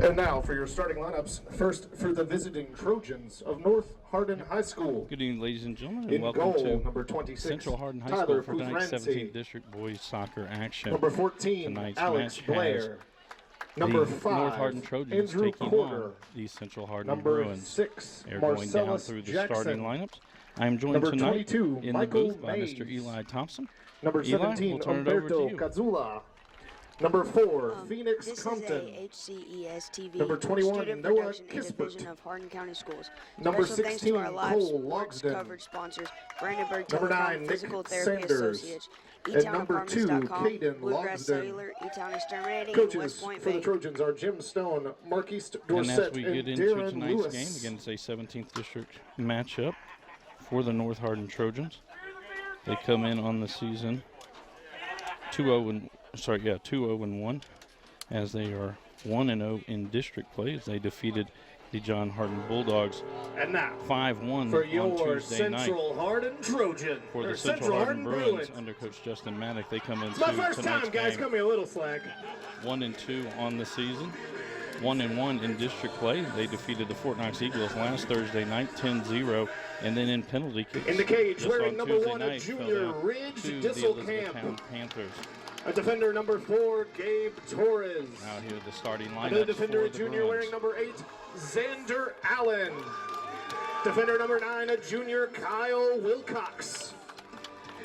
And now for your starting lineups. First for the visiting Trojans of North Hardin High School. Good evening, ladies and gentlemen, and In welcome goal, to number 26, Central Hardin High Tyler School for tonight's Pufrenzi. 17th District Boys Soccer action. Number 14, Tonight's Alex match Blair. has Number the 5, North Hardin Trojans Andrew taking Porter. on the Central Hardin Number Bruins. 6, They're going down Marcellus through the Jackson. starting lineups. I am joined Number tonight 22, in Michael the booth by Mays. Mr. Eli Thompson. Number Eli, 17, we'll turn it over to Umberto you. Cazula. Number 4, Phoenix This Compton. is a HCES-TV Number 21, student Noah production and Kispert. division of Hardin County Schools. Number Special thanks 16, to our live Cole sports Logsdon. coverage sponsors, Brandenburg Number Telecom, 9, Nick Physical Therapy Sanders. Associates, And number 2, eTownApartments.com, Caden Bluegrass Logsdon. Cellular, eTown Exterminating, and Coaches West Point for the Bank. Trojans are Jim Stone, Marquise And Dorset, as we and get into Darren tonight's Lewis. game, again, it's a 17th District matchup for the North Hardin Trojans. They come in on the season 2-0-1, as they are 1-0 in district play as they defeated the John Hardin Bulldogs And now 5-1 for on your Tuesday night. Central Hardin Trojan. For the or Central Hardin Bruins under Coach Justin Maddock, they come into It's my first tonight's time, guys. game Cut me a little slack. 1-2 on the season, 1-1 in district play. They defeated the Fort Knox Eagles last Thursday night, 10-0, and then in penalty kicks. In the cage, just wearing on number Tuesday 1, a night, junior, fell down Ridge to the Disselkamp. Elizabethtown Panthers. A defender, number 4, Gabe Torres. Out here, the starting lineup. Another defender, for a the junior, Bruins. wearing number 8, Xander Allen. Defender, number 9, a junior, Kyle Wilcox.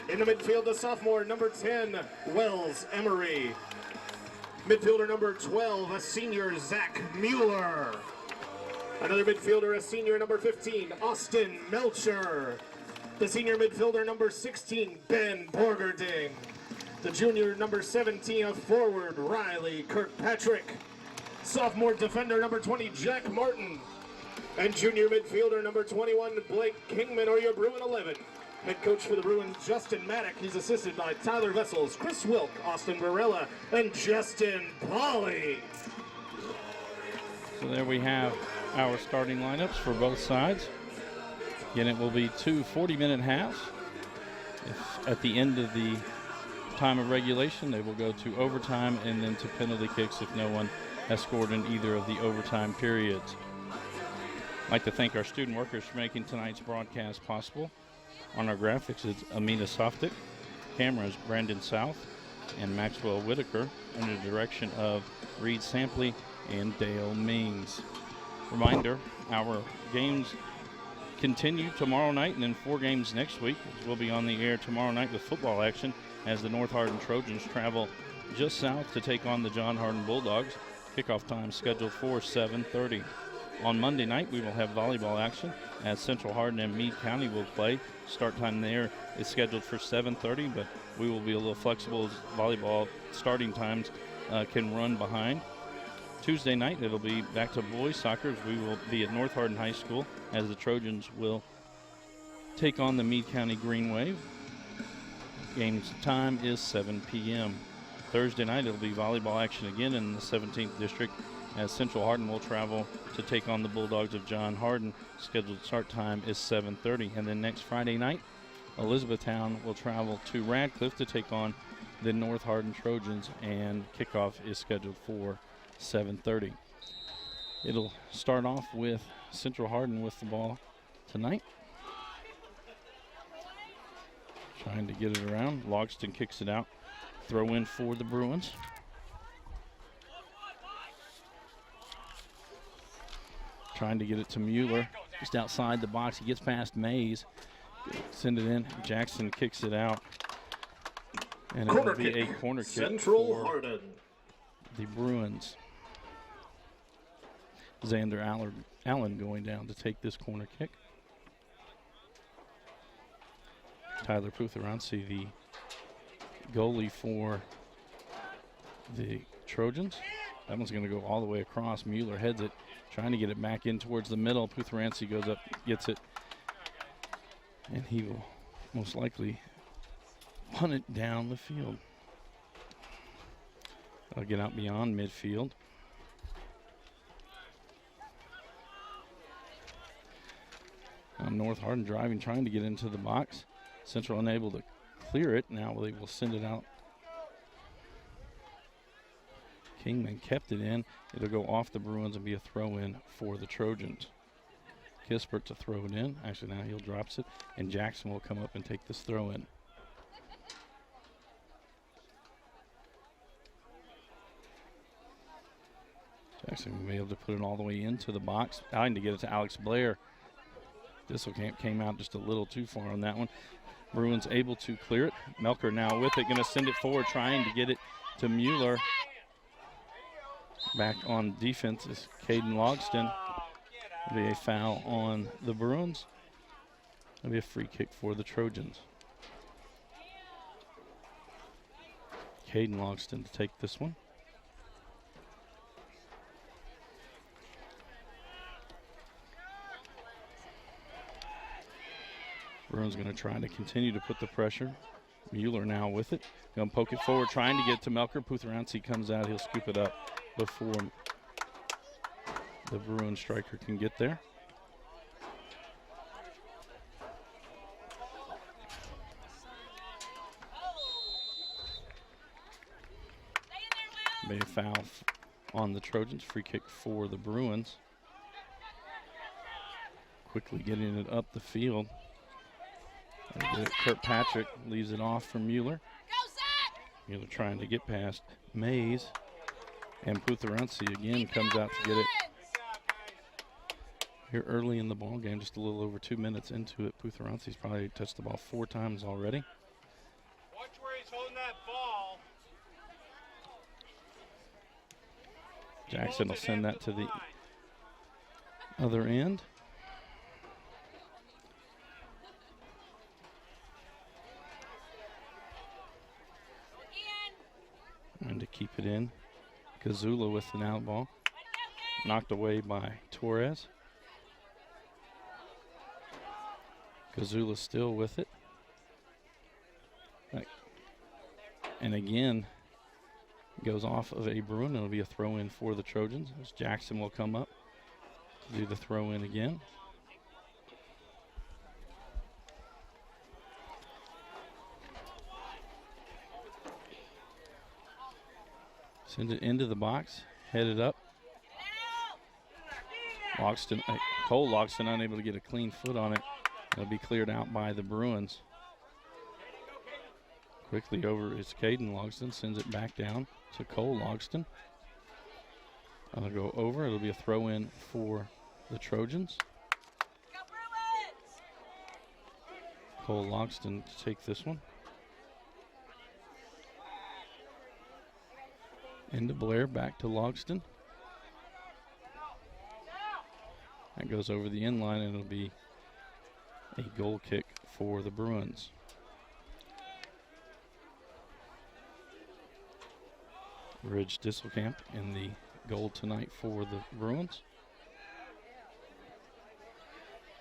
In the midfield, a sophomore, number 10, Wells Emery. Midfielder, number 12, a senior, Zach Mueller. Another midfielder, a senior, number 15, Austin Melcher. The senior midfielder, number 16, Ben Borgerding. The junior, number 17, a forward, Riley Kirkpatrick. Sophomore defender, number 20, Jack Martin. And junior midfielder, number 21, Blake Kingman, or your Bruin 11. Head coach for the Bruins, Justin Maddock. He's assisted by Tyler Vessels, Chris Wilk, Austin Varela, and Justin Pauley. So there we have our starting lineups for both sides. Again, it will be 2 40-minute halves. If at the end of the time of regulation, they will go to overtime and then to penalty kicks if no one has scored in either of the overtime periods. I'd like to thank our student workers for making tonight's broadcast possible. On our graphics, it's Amina Softik, cameras Brandon South and Maxwell Whitaker, under the direction of Reed Sampley and Dale Mings. Reminder, our games continue tomorrow night and then 4 games next week. We'll be on the air tomorrow night with football action as the North Hardin Trojans travel just south to take on the John Hardin Bulldogs. Kickoff time scheduled for 7:30. On Monday night, we will have volleyball action as Central Hardin and Meade County will play. Start time there is scheduled for 7:30, but we will be a little flexible as volleyball starting times can run behind. Tuesday night, it'll be back to boys soccer as we will be at North Hardin High School as the Trojans will take on the Meade County Green Wave. Game's time is 7 p.m. Thursday night, it'll be volleyball action again in the 17th District as Central Hardin will travel to take on the Bulldogs of John Hardin. Scheduled start time is 7:30. And then next Friday night, Elizabethtown will travel to Radcliffe to take on the North Hardin Trojans, and kickoff is scheduled for 7:30. It'll start off with Central Hardin with the ball tonight. Trying to get it around. Logston kicks it out. Throw in for the Bruins. Trying to get it to Mueller. Just outside the box. He gets past Mays. Send it in. Jackson kicks it out. And it will be a corner kick Central Hardin. The Bruins. Xander Allen going down to take this corner kick. Tyler Putharansi, the goalie for the Trojans. That one's going to go all the way across. Mueller heads it, trying to get it back in towards the middle. Putharansi goes up, gets it, and he will most likely punt it down the field. That'll get out beyond midfield. North Hardin driving, trying to get into the box. Central unable to clear it. Now they will send it out. Kingman kept it in. It'll go off the Bruins and be a throw-in for the Trojans. Kispert to throw it in. Actually, now he'll drops it, and Jackson will come up and take this throw-in. Jackson will be able to put it all the way into the box, trying to get it to Alex Blair. Disselkamp came out just a little too far on that one. Bruins able to clear it. Melker now with it, going to send it forward, trying to get it to Mueller. Back on defense is Caden Logston. It'll be a foul on the Bruins. It'll be a free kick for the Trojans. Caden Logston to take this one. Bruins going to try to continue to put the pressure. Mueller now with it. Going to poke it forward, trying to get to Melker. Putheransi comes out. He'll scoop it up before the Bruin striker can get there. Be a foul on the Trojans. Free kick for the Bruins. Quickly getting it up the field. Kirkpatrick leaves it off for Mueller. Mueller trying to get past Mays. And Putheransi again comes out to get it. Here early in the ball game, just a little over 2 minutes into it. Putheransi's probably touched the ball 4 times already. Watch where he's holding that ball. Jackson will send that to the other end. And to keep it in, Gazula with an out ball. Knocked away by Torres. Gazula still with it. And again, goes off of a Bruin. It'll be a throw-in for the Trojans as Jackson will come up to do the throw-in again. Send it into the box, headed up. Cole Logston unable to get a clean foot on it. It'll be cleared out by the Bruins. Quickly over is Caden Logston, sends it back down to Cole Logston. It'll go over, it'll be a throw in for the Trojans. Cole Logston to take this one. Into Blair, back to Logston. That goes over the end line, and it'll be a goal kick for the Bruins. Ridge Disselkamp in the goal tonight for the Bruins.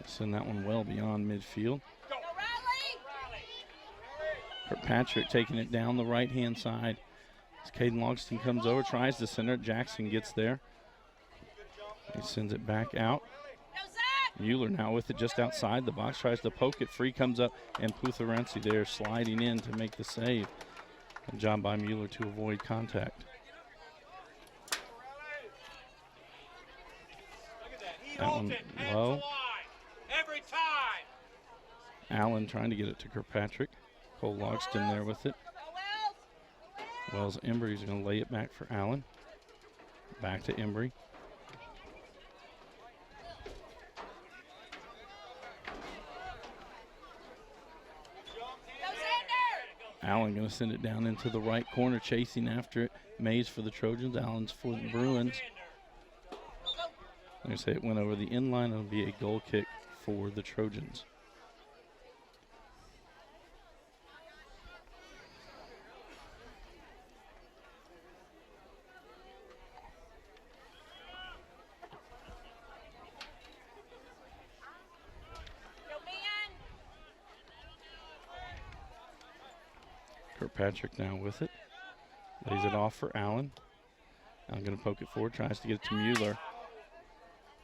Send that one well beyond midfield. Kirkpatrick taking it down the right-hand side. As Caden Logston comes over, tries to center. Jackson gets there. He sends it back out. Mueller now with it just outside the box, tries to poke it, free comes up, and Putheransi there sliding in to make the save. A job by Mueller to avoid contact. That one low. Every time. Allen trying to get it to Kirkpatrick. Cole Logston there with it. Wells Embry's going to lay it back for Allen. Back to Embry. Allen going to send it down into the right corner, chasing after it. Mays for the Trojans, Allen's for the Bruins. Like I say, it went over the end line. It'll be a goal kick for the Trojans. Kirkpatrick now with it. Lays it off for Allen. Allen going to poke it forward, tries to get it to Mueller.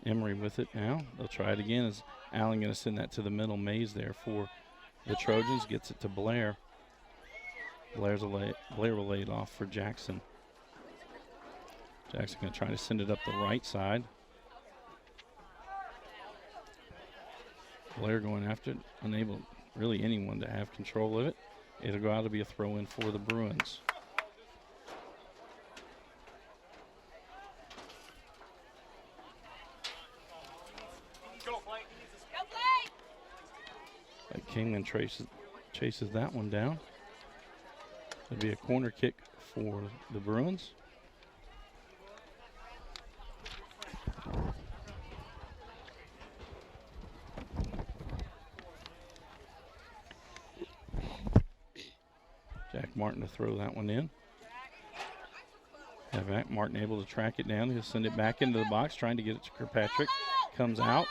Emery with it now. They'll try it again. As Allen going to send that to the middle. Mays there for the Trojans. Gets it to Blair. Blair will lay it off for Jackson. Jackson going to try to send it up the right side. Blair going after it, unable really anyone to have control of it. It'll go out to be a throw in for the Bruins. Kingman chases that one down. It'll be a corner kick for the Bruins. Jack Martin to throw that one in. Jack Martin able to track it down. He'll send it back into the box, trying to get it to Kirkpatrick. Comes out.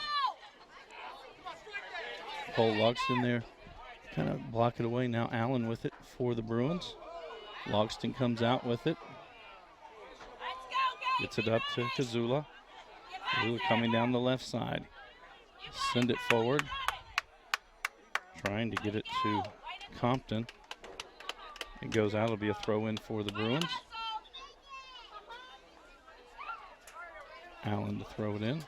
Cole Logston there, kind of block it away. Now Allen with it for the Bruins. Logston comes out with it. Gets it up to Kazula. Kazula coming down the left side. Send it forward. Trying to get it to Compton. It goes out. It'll be a throw in for the Bruins. Allen to throw it in.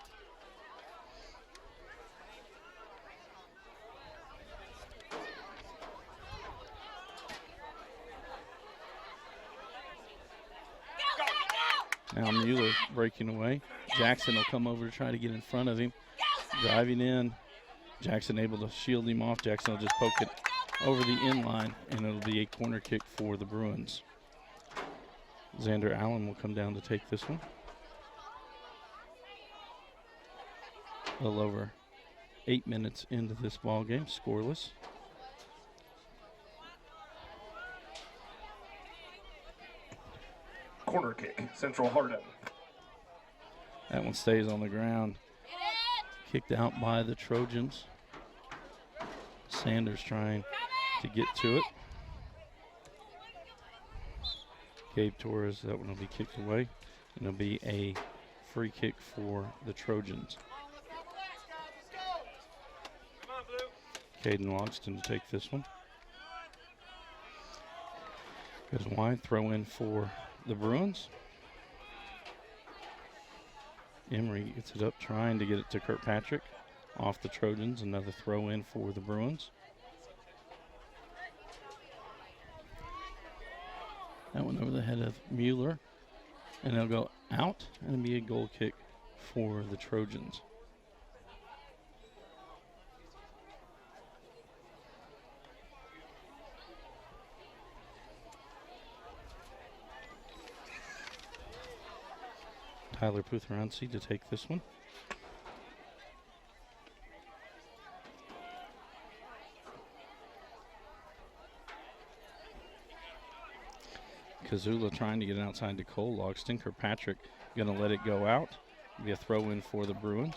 Now Mueller breaking away. Jackson will come over to try to get in front of him. Driving in. Jackson able to shield him off. Jackson will just poke it over the inline, and it'll be a corner kick for the Bruins. Xander Allen will come down to take this one. A little over 8 minutes into this ball game, scoreless. Corner kick, Central Hardin. That one stays on the ground. Kicked out by the Trojans. Sanders trying to get to it. Gabe Torres, that one will be kicked away. And it'll be a free kick for the Trojans. Caden Logston to take this one. Goes wide, throw in for the Bruins. Emery gets it up, trying to get it to Kirkpatrick. Off the Trojans, another throw in for the Bruins. That one over the head of Mueller. And it'll go out, and it'll be a goal kick for the Trojans. Tyler Putheransi to take this one. Kazula trying to get it outside to Cole Logston. Kirkpatrick going to let it go out. Be a throw in for the Bruins.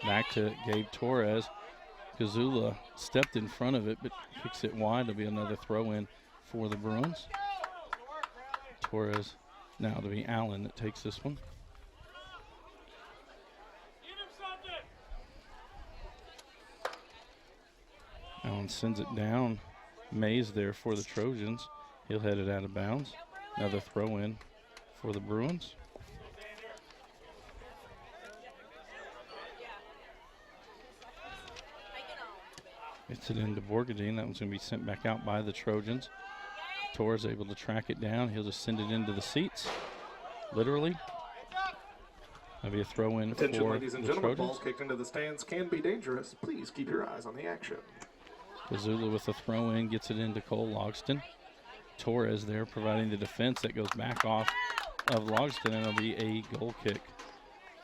Back to Gabe Torres. Kazula stepped in front of it, but kicks it wide. It'll be another throw in for the Bruins. Torres now to be Allen that takes this one. Allen sends it down. Mays there for the Trojans. He'll head it out of bounds. Another throw in for the Bruins. Gets it into Borgadine. That one's going to be sent back out by the Trojans. Torres able to track it down. He'll just send it into the seats, literally. That'll be a throw in for Attention, ladies and the gentlemen, Trojans. balls kicked into the stands can be dangerous. Please keep your eyes on the action. Kazula with the throw in, gets it into Cole Logston. Torres there providing the defense that goes back off of Logston, and it'll be a goal kick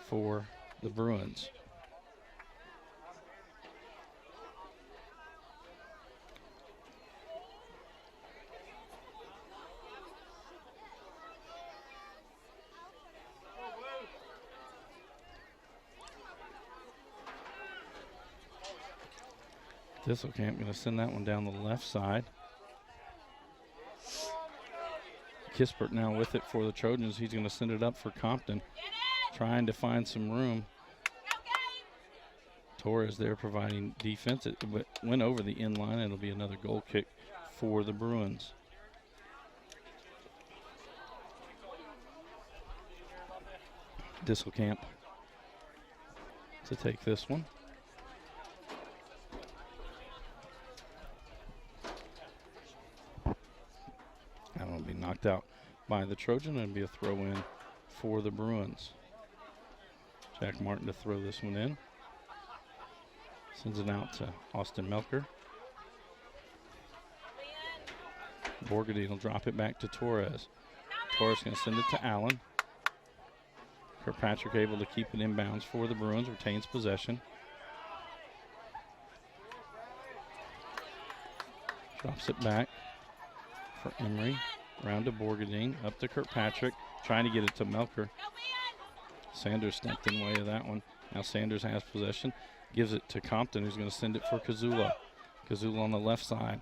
for the Bruins. Thistlecamp going to send that one down the left side. Kispert now with it for the Trojans. He's going to send it up for Compton, trying to find some room. Torres there providing defense. It went over the end line. It'll be another goal kick for the Bruins. Disselkamp to take this one. That will be knocked out by the Trojan and be a throw in for the Bruins. Jack Martin to throw this one in. Sends it out to Austin Melker. Borgadine will drop it back to Torres. Torres going to send it to Allen. Kirkpatrick able to keep it inbounds for the Bruins, retains possession. Drops it back for Emery. Round to Borgadine, up to Kirkpatrick, trying to get it to Melker. Sanders stepped in the way of that one. Now Sanders has possession, gives it to Compton, who's going to send it for Kazula. Kazula on the left side,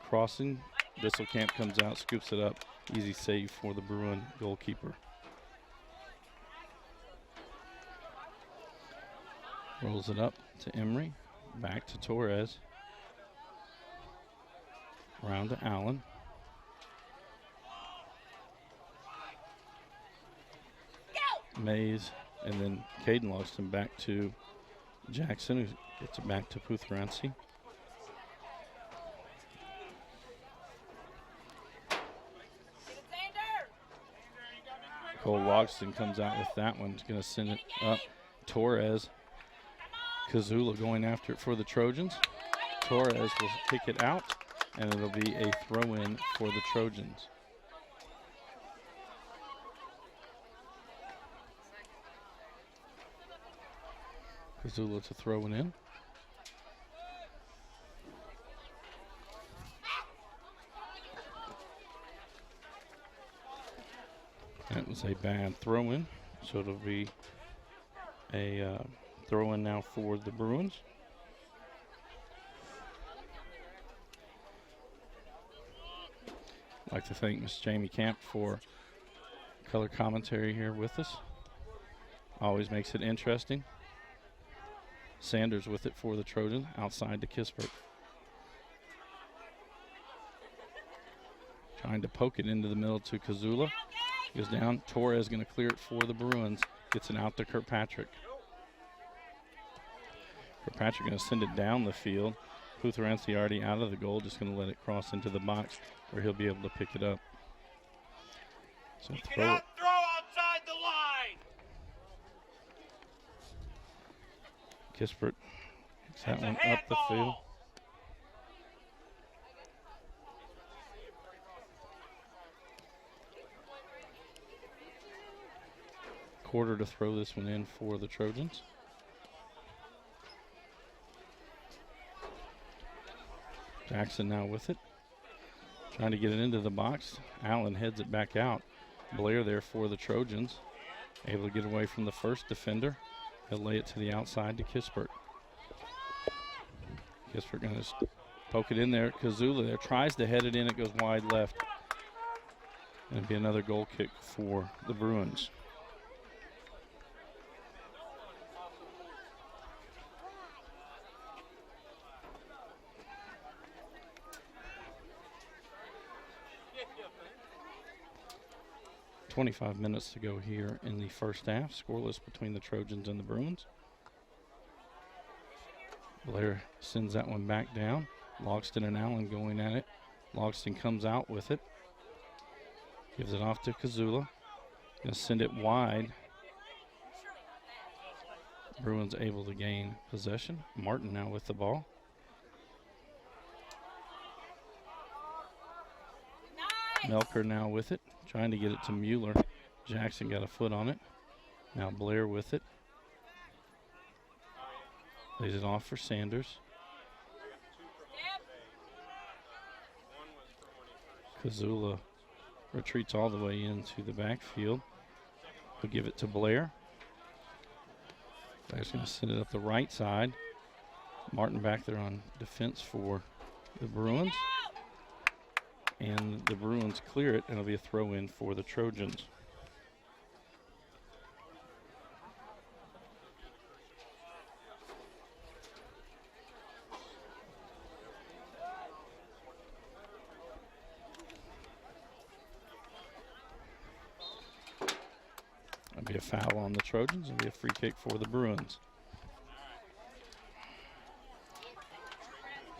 crossing. Disselkamp comes out, scoops it up. Easy save for the Bruin goalkeeper. Rolls it up to Emery, back to Torres. Round to Allen. Mays, and then Caden Logston back to Jackson, who gets it back to Putherensi. Cole Logston comes out with that one. He's going to send it up. Torres. Kazula going after it for the Trojans. Torres will kick it out, and it'll be a throw-in for the Trojans. Kazula to throw it in. That was a bad throw-in, so it'll be a throw-in now for the Bruins. I'd like to thank Miss Jamie Camp for color commentary here with us. Always makes it interesting. Sanders with it for the Trojan, outside to Kispert. Trying to poke it into the middle to Kazula. Goes down. Torres going to clear it for the Bruins. Gets it out to Kirkpatrick. Kirkpatrick going to send it down the field. Putherensi already out of the goal, just going to let it cross into the box where he'll be able to pick it up. So Throw outside the line. Kispert picks that one up the field. Quarter to throw this one in for the Trojans. Jackson now with it. Trying to get it into the box. Allen heads it back out. Blair there for the Trojans. Able to get away from the first defender. He'll lay it to the outside to Kispert. Kispert going to poke it in there. Kazula there tries to head it in. It goes wide left. And it'll be another goal kick for the Bruins. .25 minutes to go here in the first half. Scoreless between the Trojans and the Bruins. Blair sends that one back down. Logston and Allen going at it. Logston comes out with it. Gives it off to Kazula. Going to send it wide. Bruins able to gain possession. Martin now with the ball. Melker now with it. Trying to get it to Mueller. Jackson got a foot on it. Now Blair with it. Lays it off for Sanders. Kazula retreats all the way into the backfield. He'll give it to Blair. Blair's going to send it up the right side. Martin back there on defense for the Bruins. And the Bruins clear it, and it'll be a throw-in for the Trojans. It'll be a foul on the Trojans. It'll be a free kick for the Bruins.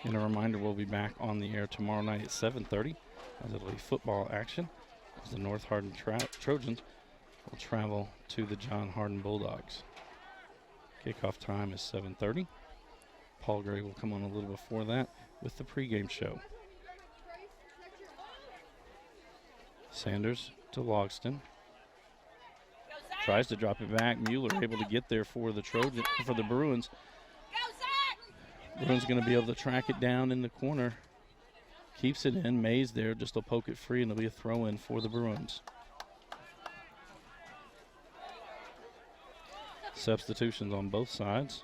And a reminder, we'll be back on the air tomorrow night at 7:30 as it'll be football action as the North Hardin Trojans will travel to the John Hardin Bulldogs. Kickoff time is 7:30. Paul Gray will come on a little before that with the pregame show. Sanders to Logston. Tries to drop it back. Mueller able to get there for the Bruins. Bruins going to be able to track it down in the corner. Keeps it in. Mays there just to poke it free, and it'll be a throw in for the Bruins. Substitutions on both sides.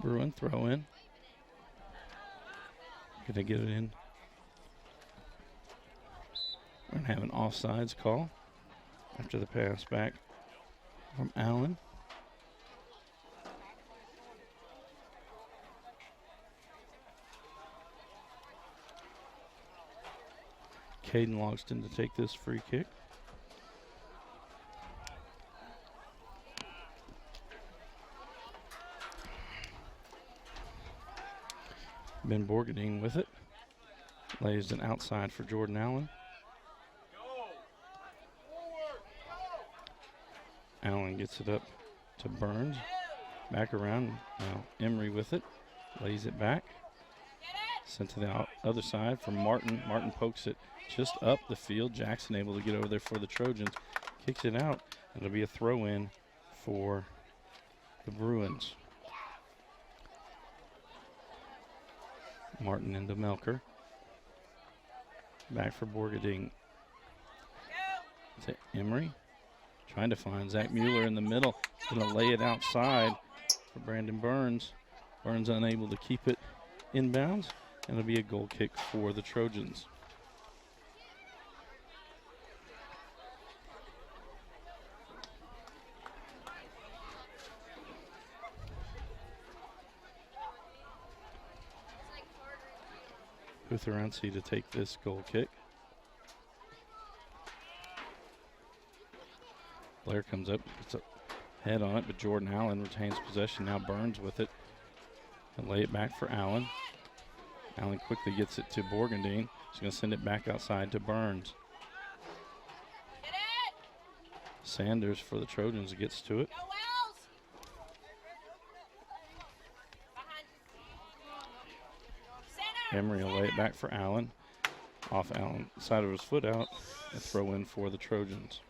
Bruin throw in. Gonna get it in. We're gonna have an offsides call after the pass back from Allen. Caden Logston to take this free kick. Ben Borgadine with it. Lays it outside for Jordan Allen. Allen gets it up to Burns. Back around. Now Emery with it. Lays it back. Sent to the other side for Martin. Martin pokes it just up the field. Jackson able to get over there for the Trojans. Kicks it out. It'll be a throw in for the Bruins. Martin into Melker. Back for Borgadine. To Emery. Trying to find Zach Mueller in the middle. He's going to lay it outside for Brandon Burns. Burns unable to keep it inbounds. And it'll be a goal kick for the Trojans. Putherensi to take this goal kick. Blair comes up, gets a head on it, but Jordan Allen retains possession. Now Burns with it. And lay it back for Allen. Allen quickly gets it to Borgadine. He's going to send it back outside to Burns. Sanders for the Trojans gets to it. Emery will lay it back for Allen. Off Allen, side of his foot out. A throw in for the Trojans.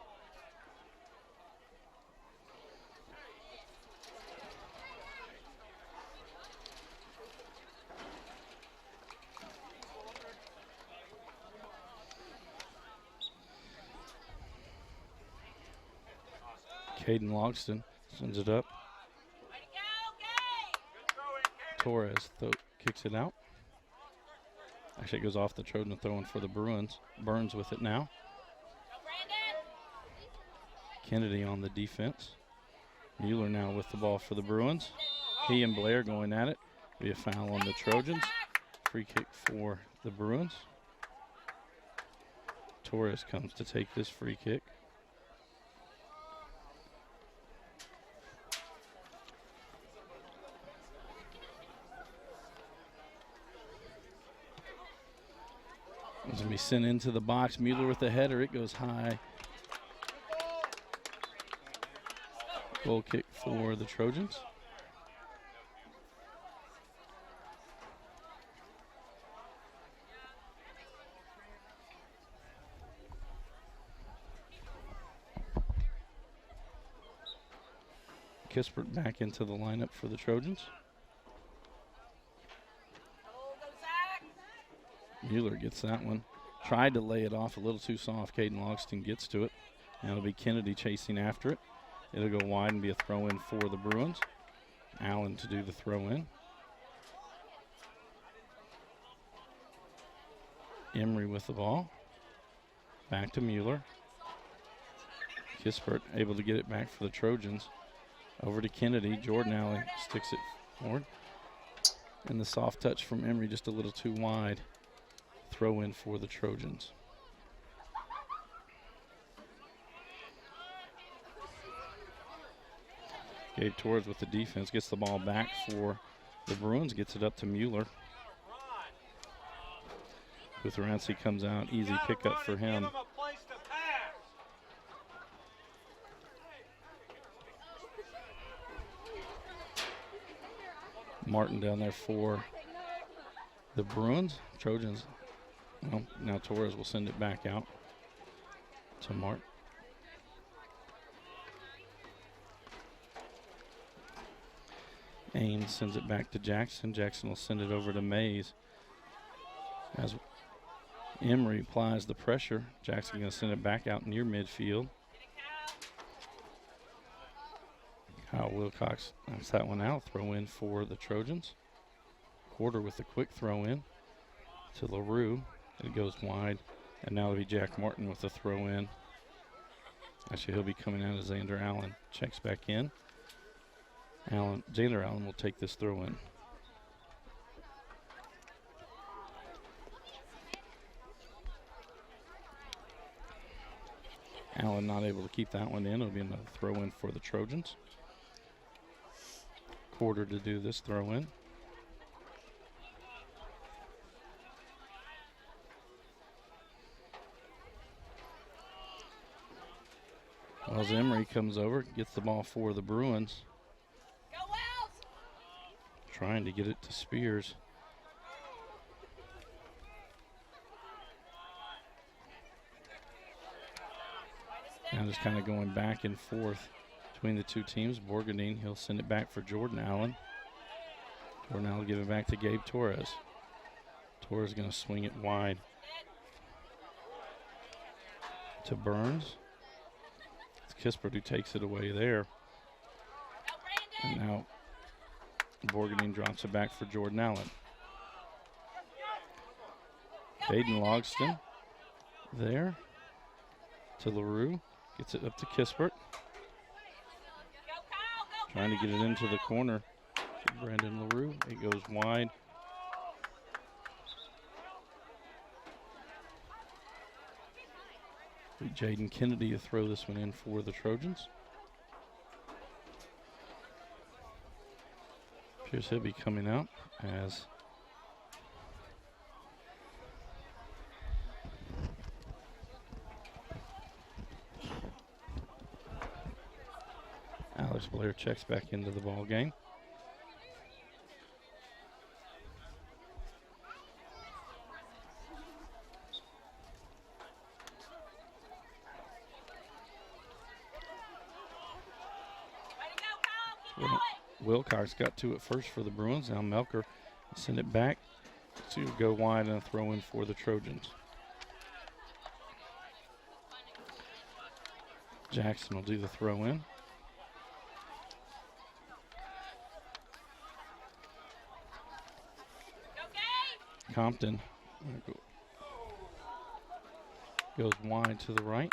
Caden Logston sends it up. Torres kicks it out. Actually, it goes off the Trojan, throwing for the Bruins. Burns with it now. Kennedy on the defense. Mueller now with the ball for the Bruins. He and Blair going at it. Be a foul on the Trojans. Free kick for the Bruins. Torres comes to take this free kick. It's going to be sent into the box. Mueller with the header. It goes high. Goal kick for the Trojans. Kispert back into the lineup for the Trojans. Mueller gets that one. Tried to lay it off a little too soft. Caden Logston gets to it. Now it'll be Kennedy chasing after it. It'll go wide and be a throw in for the Bruins. Allen to do the throw in. Emery with the ball. Back to Mueller. Kispert able to get it back for the Trojans. Over to Kennedy. Jordan Allen sticks it forward. And the soft touch from Emery just a little too wide. Throw in for the Trojans. Gabe Torres with the defense gets the ball back for the Bruins, gets it up to Mueller. Kutharansky comes out, easy pickup for him. Martin down there for the Bruins. Trojans, well, now Torres will send it back out to Martin. Ames sends it back to Jackson. Jackson will send it over to Mays. As Emery applies the pressure, Jackson going to send it back out near midfield. Kyle Wilcox knocks that one out. Throw in for the Trojans. Quarter with a quick throw in to LaRue. It goes wide. And now it'll be Jack Martin with the throw in. Actually, he'll be coming out as Xander Allen checks back in. Xander Allen will take this throw in. Allen not able to keep that one in. It'll be another throw in for the Trojans. Quarter to do this throw in. Wells Emery comes over, gets the ball for the Bruins. Trying to get it to Spears. Now just kind of going back and forth between the two teams. Borgadine, he'll send it back for Jordan Allen. Jordan Allen will give it back to Gabe Torres. Torres going to swing it wide to Burns. It's Kispert who takes it away there. And now Borgadine drops it back for Jordan Allen. Baden Logston there to LaRue. Gets it up to Kispert. Trying to get it into the corner to Brandon LaRue. It goes wide. Jaden Kennedy to throw this one in for the Trojans. Appears he'll be coming out as Alex Blair checks back into the ball game. Wilcox got to it first for the Bruins. Now Melker send it back to go wide and a throw in for the Trojans. Jackson will do the throw in. Compton goes wide to the right.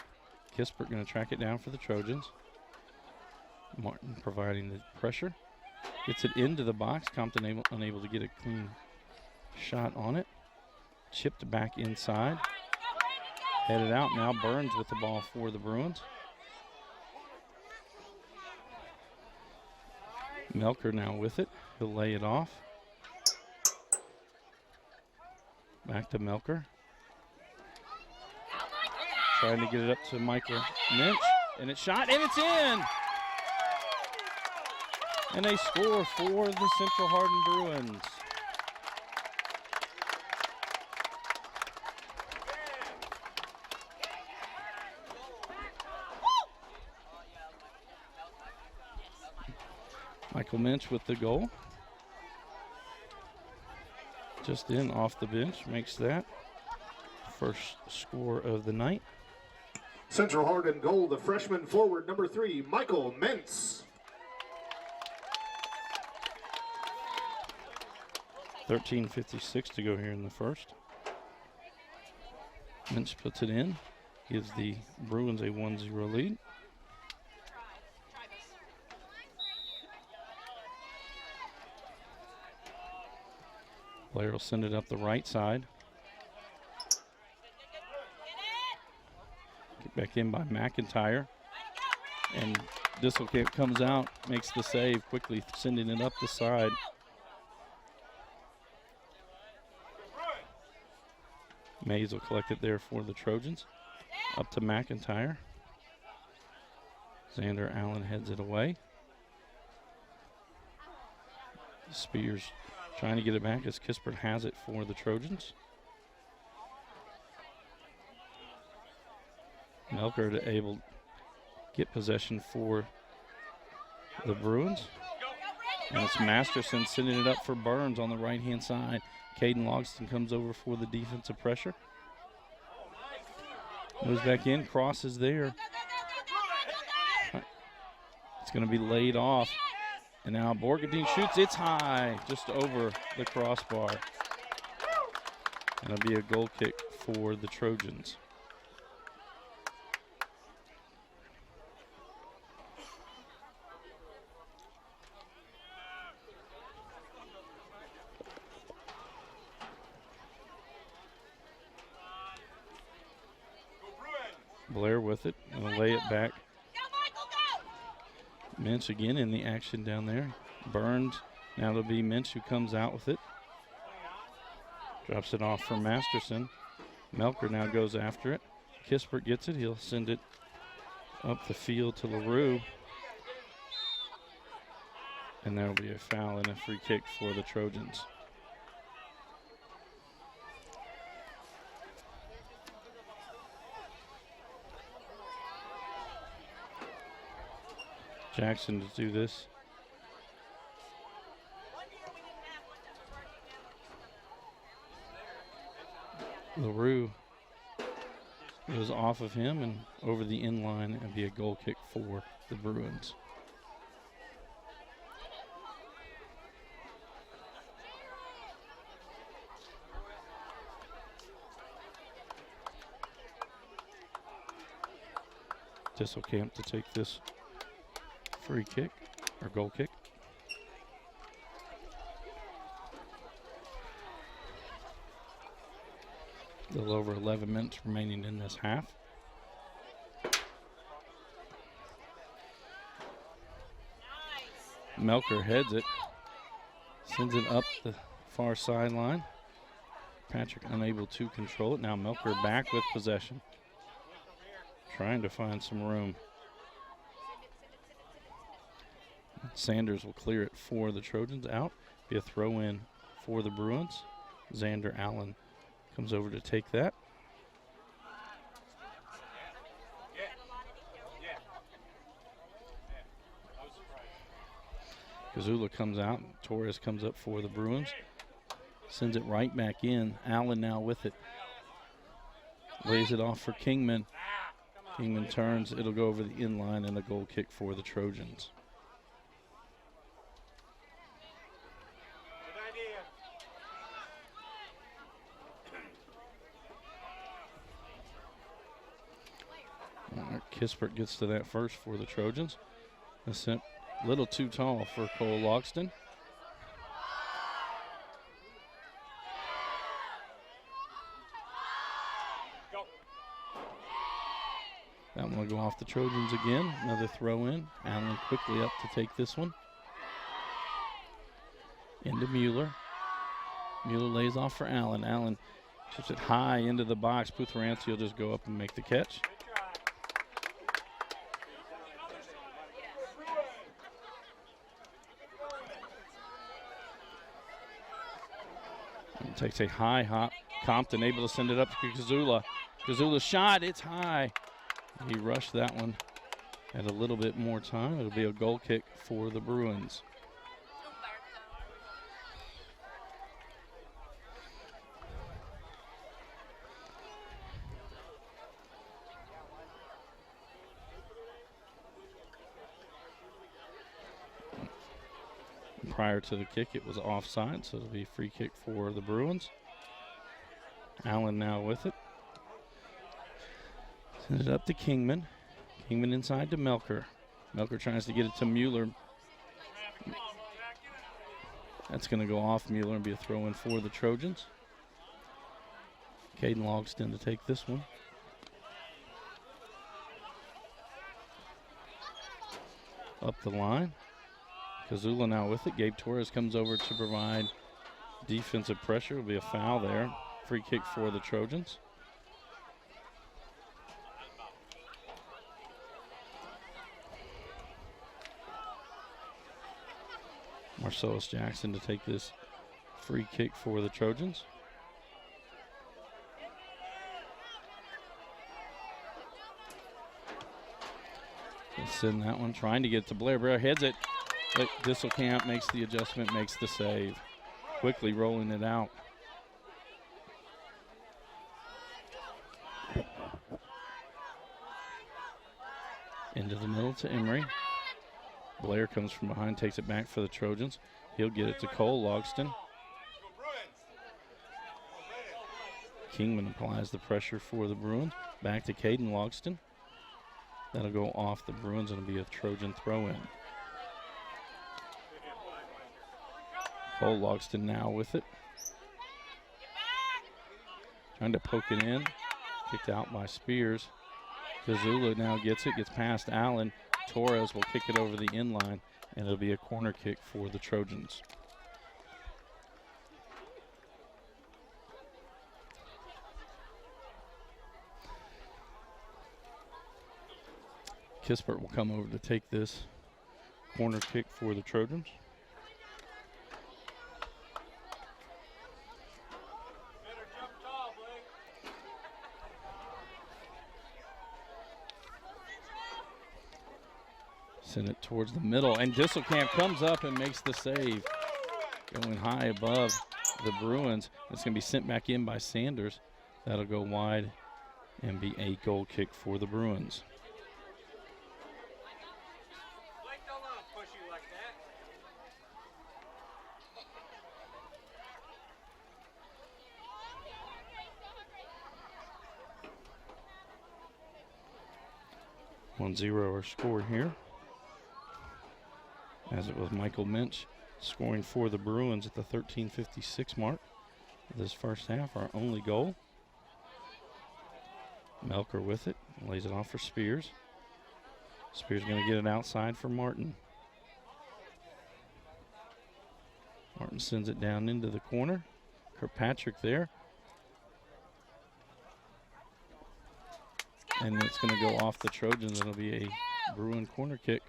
Kispert going to track it down for the Trojans. Martin providing the pressure. Gets it into the box. Compton unable to get a clean shot on it. Chipped back inside. Headed out now. Burns with the ball for the Bruins. Melker now with it. He'll lay it off. Back to Melker. Trying to get it up to Michael Minch. And it's shot, and it's in! And they score for the Central Hardin Bruins. Michael Minch with the goal. Just in off the bench, makes that first score of the night. Central Hardin goal, the freshman forward, number 3, Michael Mintz. 13:56 to go here in the first. Minch puts it in, gives the Bruins a 1-0 lead. Blair will send it up the right side. Get back in by McIntyre. And Disselkamp comes out, makes the save, quickly sending it up the side. Mays will collect it there for the Trojans. Up to McIntyre. Xander Allen heads it away. Spears trying to get it back as Kispert has it for the Trojans. Melker able to get possession for the Bruins. And it's Masterson sending it up for Burns on the right-hand side. Caden Logston comes over for the defensive pressure. Moves back in, crosses there. It's going to be laid off. And now Borgadine shoots, it's high, just over the crossbar. And it'll be a goal kick for the Trojans. Blair with it, and will lay it back. Minch again in the action down there. Burns, now it'll be Minch who comes out with it. Drops it off for Masterson. Melker now goes after it. Kispert gets it, he'll send it up the field to LaRue. And there'll be a foul and a free kick for the Trojans. Jackson to do this. LaRue goes off of him and over the in line and be a goal kick for the Bruins. Disselkamp to take this free kick or goal kick. A little over 11 minutes remaining in this half. Melker heads it, sends it up the far sideline. Patrick unable to control it. Now Melker back with possession, trying to find some room. Sanders will clear it for the Trojans out. Be a throw in for the Bruins. Xander Allen comes over to take that. Gazula comes out. Torres comes up for the Bruins. Sends it right back in. Allen now with it. Lays it off for Kingman. Kingman turns. It'll go over the in line and a goal kick for the Trojans. Kispert gets to that first for the Trojans. That's a little too tall for Cole Logston. That one will go off the Trojans again. Another throw in. Allen quickly up to take this one. Into Mueller. Mueller lays off for Allen. Allen puts it high into the box. Putheranci will just go up and make the catch. And takes a high hop. Compton able to send it up to Gazula. Gazula's shot, it's high. He rushed that one. Had a little bit more time. It'll be a goal kick for the Bruins. Prior to the kick, it was offside, so it'll be a free kick for the Bruins. Allen now with it. Send it up to Kingman. Kingman inside to Melker. Melker tries to get it to Mueller. That's going to go off Mueller and be a throw-in for the Trojans. Caden Logston to take this one. Up the line. Kazula now with it. Gabe Torres comes over to provide defensive pressure. Will be a foul there. Free kick for the Trojans. Marcellus Jackson to take this free kick for the Trojans. They send that one, trying to get to Blair. Blair heads it, but Disselkamp makes the adjustment, makes the save. Quickly rolling it out. Into the middle to Emery. Blair comes from behind, takes it back for the Trojans. He'll get it to Cole Logston. Kingman applies the pressure for the Bruins. Back to Caden Logston. That'll go off the Bruins and it'll be a Trojan throw-in. Cole Logston now with it. Trying to poke it in. Kicked out by Spears. Kazula now gets it, gets past Allen. Torres will kick it over the end line, and it'll be a corner kick for the Trojans. Kispert will come over to take this corner kick for the Trojans. Send it towards the middle, and Disselkamp comes up and makes the save. Going high above the Bruins. It's going to be sent back in by Sanders. That'll go wide and be a goal kick for the Bruins. Blake, don't let him push you like that. 1-0 our score here. As it was Michael Minch scoring for the Bruins at the 13:56 mark of this first half, our only goal. Melker with it, lays it off for Spears. Spears going to get it outside for Martin. Martin sends it down into the corner. Kirkpatrick there. And it's going to go off the Trojans. It'll be a Bruin corner kick.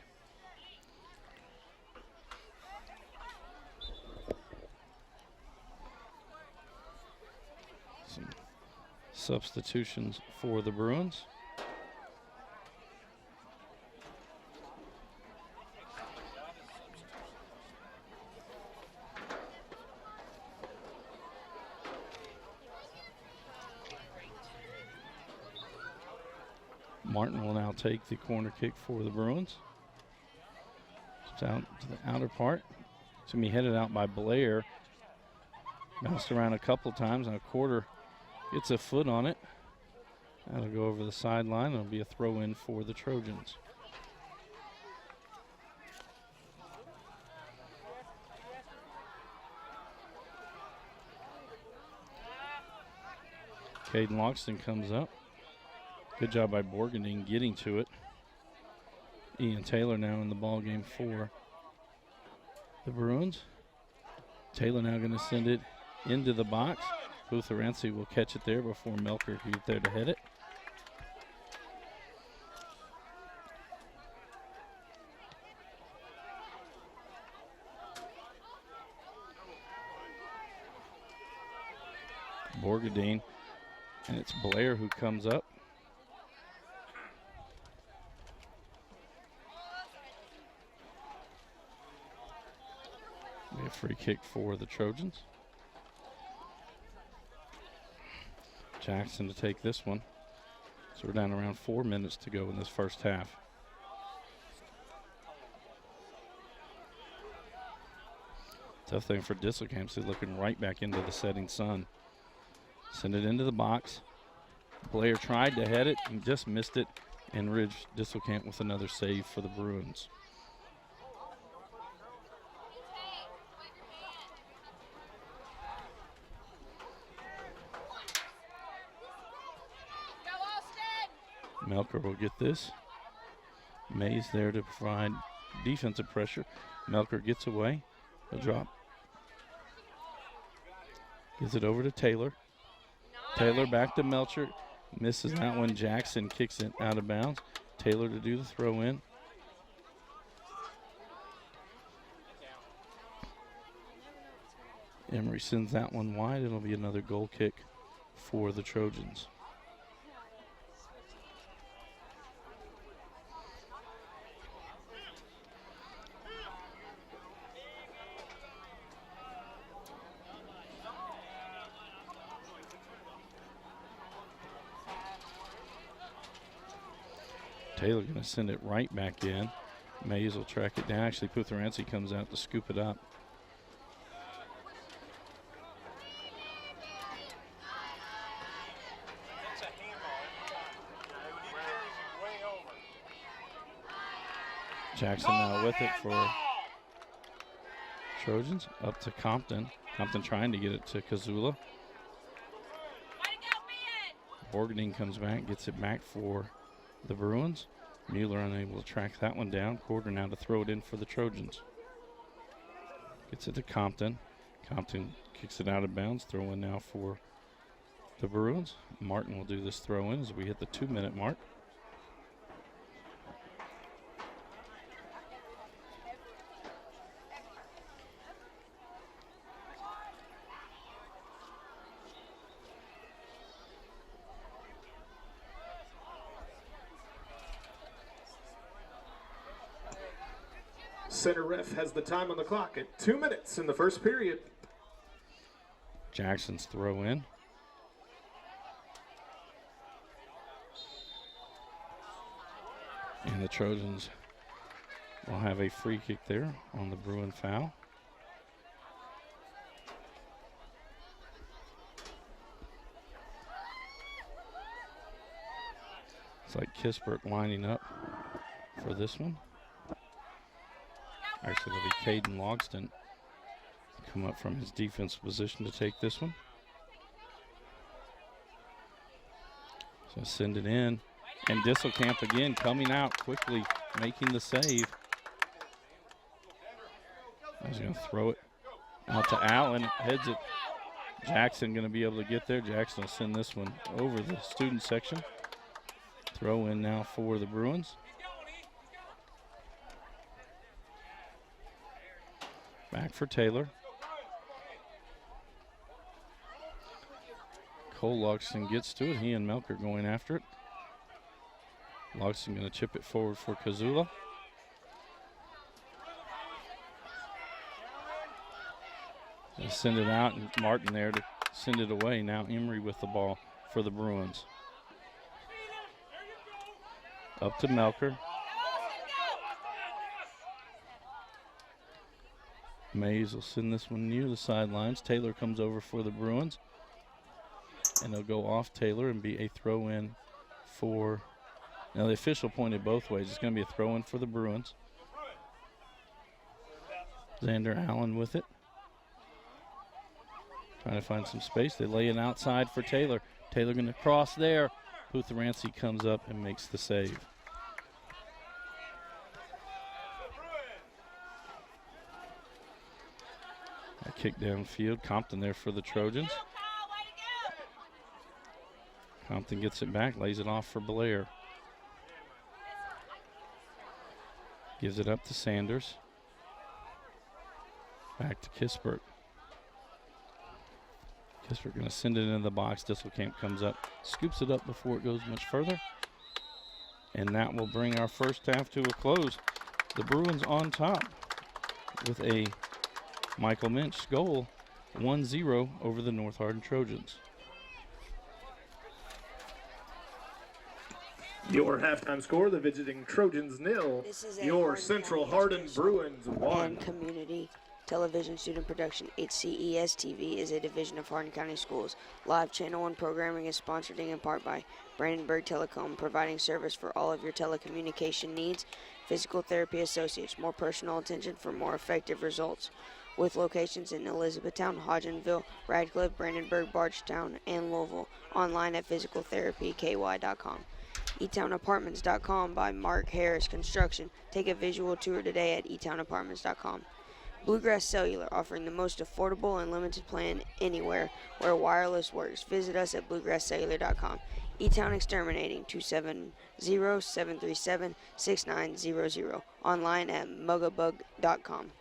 Some substitutions for the Bruins. Martin will now take the corner kick for the Bruins. It's out to the outer part. It's going to be headed out by Blair. Bounced around a couple times, and a quarter gets a foot on it. That'll go over the sideline. It'll be a throw-in for the Trojans. Caden Logston comes up. Good job by Borgendine getting to it. Ian Taylor now in the ball game for the Bruins. Taylor now going to send it into the box. Butherensi will catch it there before Melker can get there to hit it. Borgendine, and it's Blair who comes up. A free kick for the Trojans. Jackson to take this one. So we're down around 4 minutes to go in this first half. Tough thing for Disselkamp, so looking right back into the setting sun. Send it into the box. Blair tried to head it and just missed it, and Ridge Disselkamp with another save for the Bruins. Melker will get this. Mays there to provide defensive pressure. Melker gets away. A drop. Gives it over to Taylor. Taylor back to Melcher. Misses that one. Jackson kicks it out of bounds. Taylor to do the throw in. Emery sends that one wide. It'll be another goal kick for the Trojans. Taylor going to send it right back in. Mays will track it down. Actually, Putheransi comes out to scoop it up. Jackson now with it for Trojans. Up to Compton. Compton trying to get it to Kazula. Borgadine comes back, gets it back for the Bruins. Mueller unable to track that one down. Quarter now to throw it in for the Trojans. Gets it to Compton. Compton kicks it out of bounds. Throw in now for the Bruins. Martin will do this throw in as we hit the 2-minute mark. Center ref has the time on the clock at 2 minutes in the first period. Jackson's throw in. And the Trojans will have a free kick there on the Bruin foul. It's like Kispert lining up for this one. Actually, it'll be Caden Logston come up from his defensive position to take this one. So send it in. And Disselkamp again coming out quickly, making the save. He's going to throw it out to Allen. Heads it. Jackson going to be able to get there. Jackson will send this one over the student section. Throw in now for the Bruins. Back for Taylor. Cole Logston gets to it. He and Melker going after it. Logston going to chip it forward for Kazula. They send it out, and Martin there to send it away. Now Emery with the ball for the Bruins. Up to Melker. Mays will send this one near the sidelines. Taylor comes over for the Bruins. And they'll go off Taylor and be a throw-in for... Now the official pointed both ways. It's going to be a throw-in for the Bruins. Xander Allen with it. Trying to find some space. They lay it outside for Taylor. Taylor going to cross there. Putheransi comes up and makes the save. A kick downfield. Compton there for the Trojans. Compton gets it back, lays it off for Blair. Gives it up to Sanders. Back to Kispert. Kispert going to send it into the box. Disselkamp comes up, scoops it up before it goes much further. And that will bring our first half to a close. The Bruins on top with a Michael Minch goal, 1-0 over the North Hardin Trojans. Your halftime score, the visiting Trojans 0. This is a Your Hardin Central County Hardin Education Bruins 1. and Community television student production. HCEC-TV is a division of Hardin County Schools. Live Channel 1 programming is sponsored in part by Brandenburg Telecom, providing service for all of your telecommunication needs. Physical Therapy Associates, more personal attention for more effective results. With locations in Elizabethtown, Hodgenville, Radcliffe, Brandenburg, Bardstown, and Louisville. Online at physicaltherapyky.com. eTownApartments.com by Mark Harris Construction. Take a visual tour today at eTownApartments.com. Bluegrass Cellular, offering the most affordable and limited plan anywhere where wireless works. Visit us at bluegrasscellular.com. eTown Exterminating, 270-737-6900. Online at mugabug.com.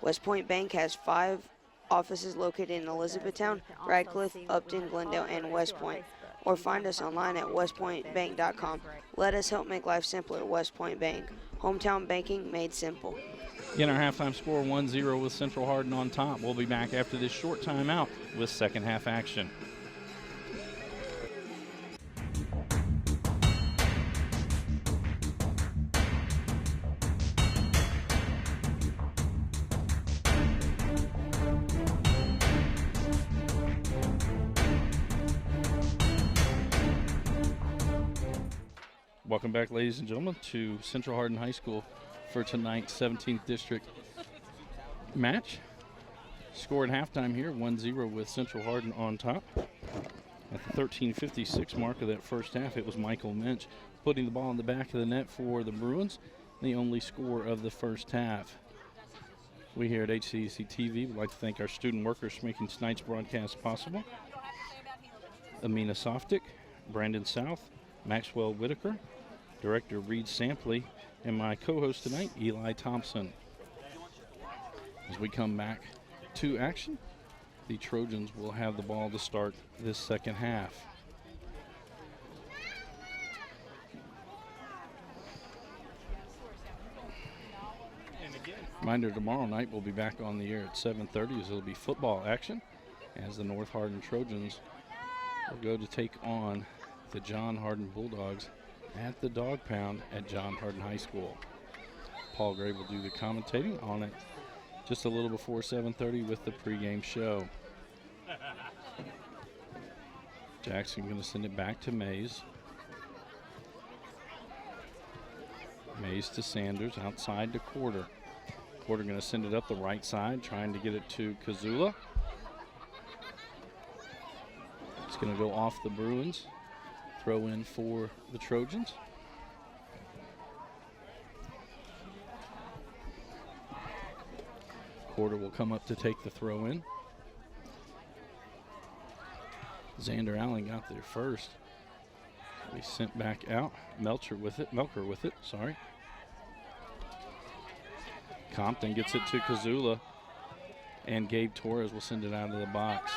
West Point Bank has 5 offices located in Elizabethtown, Radcliffe, Upton, Glendale, and West Point. Or find us online at westpointbank.com. Let us help make life simpler. West Point Bank. Hometown banking made simple. In our halftime score, 1-0 with Central Hardin on top. We'll be back after this short timeout with second half action. Welcome back, ladies and gentlemen, to Central Hardin High School for tonight's 17th District match. Score at halftime here, 1-0 with Central Hardin on top. At the 13:56 mark of that first half, it was Michael Minch putting the ball in the back of the net for the Bruins, the only score of the first half. We here at HCEC-TV would like to thank our student workers for making tonight's broadcast possible. Amina Softic, Brandon South, Maxwell Whitaker, Director Reed Sampley, and my co-host tonight, Eli Thompson. As we come back to action, the Trojans will have the ball to start this second half. Reminder, tomorrow night we'll be back on the air at 7:30 as it'll be football action as the North Hardin Trojans will go to take on the John Hardin Bulldogs at the Dog Pound at John Hardin High School. Paul Gray will do the commentating on it just a little before 7:30 with the pregame show. Jackson going to send it back to Mays. Mays to Sanders, outside to Quarter. Quarter going to send it up the right side, trying to get it to Kazula. It's going to go off the Bruins. Throw in for the Trojans. Quarter will come up to take the throw in. Xander Allen got there first. He sent back out. Melker with it, sorry. Compton gets it to Kazula, and Gabe Torres will send it out of the box.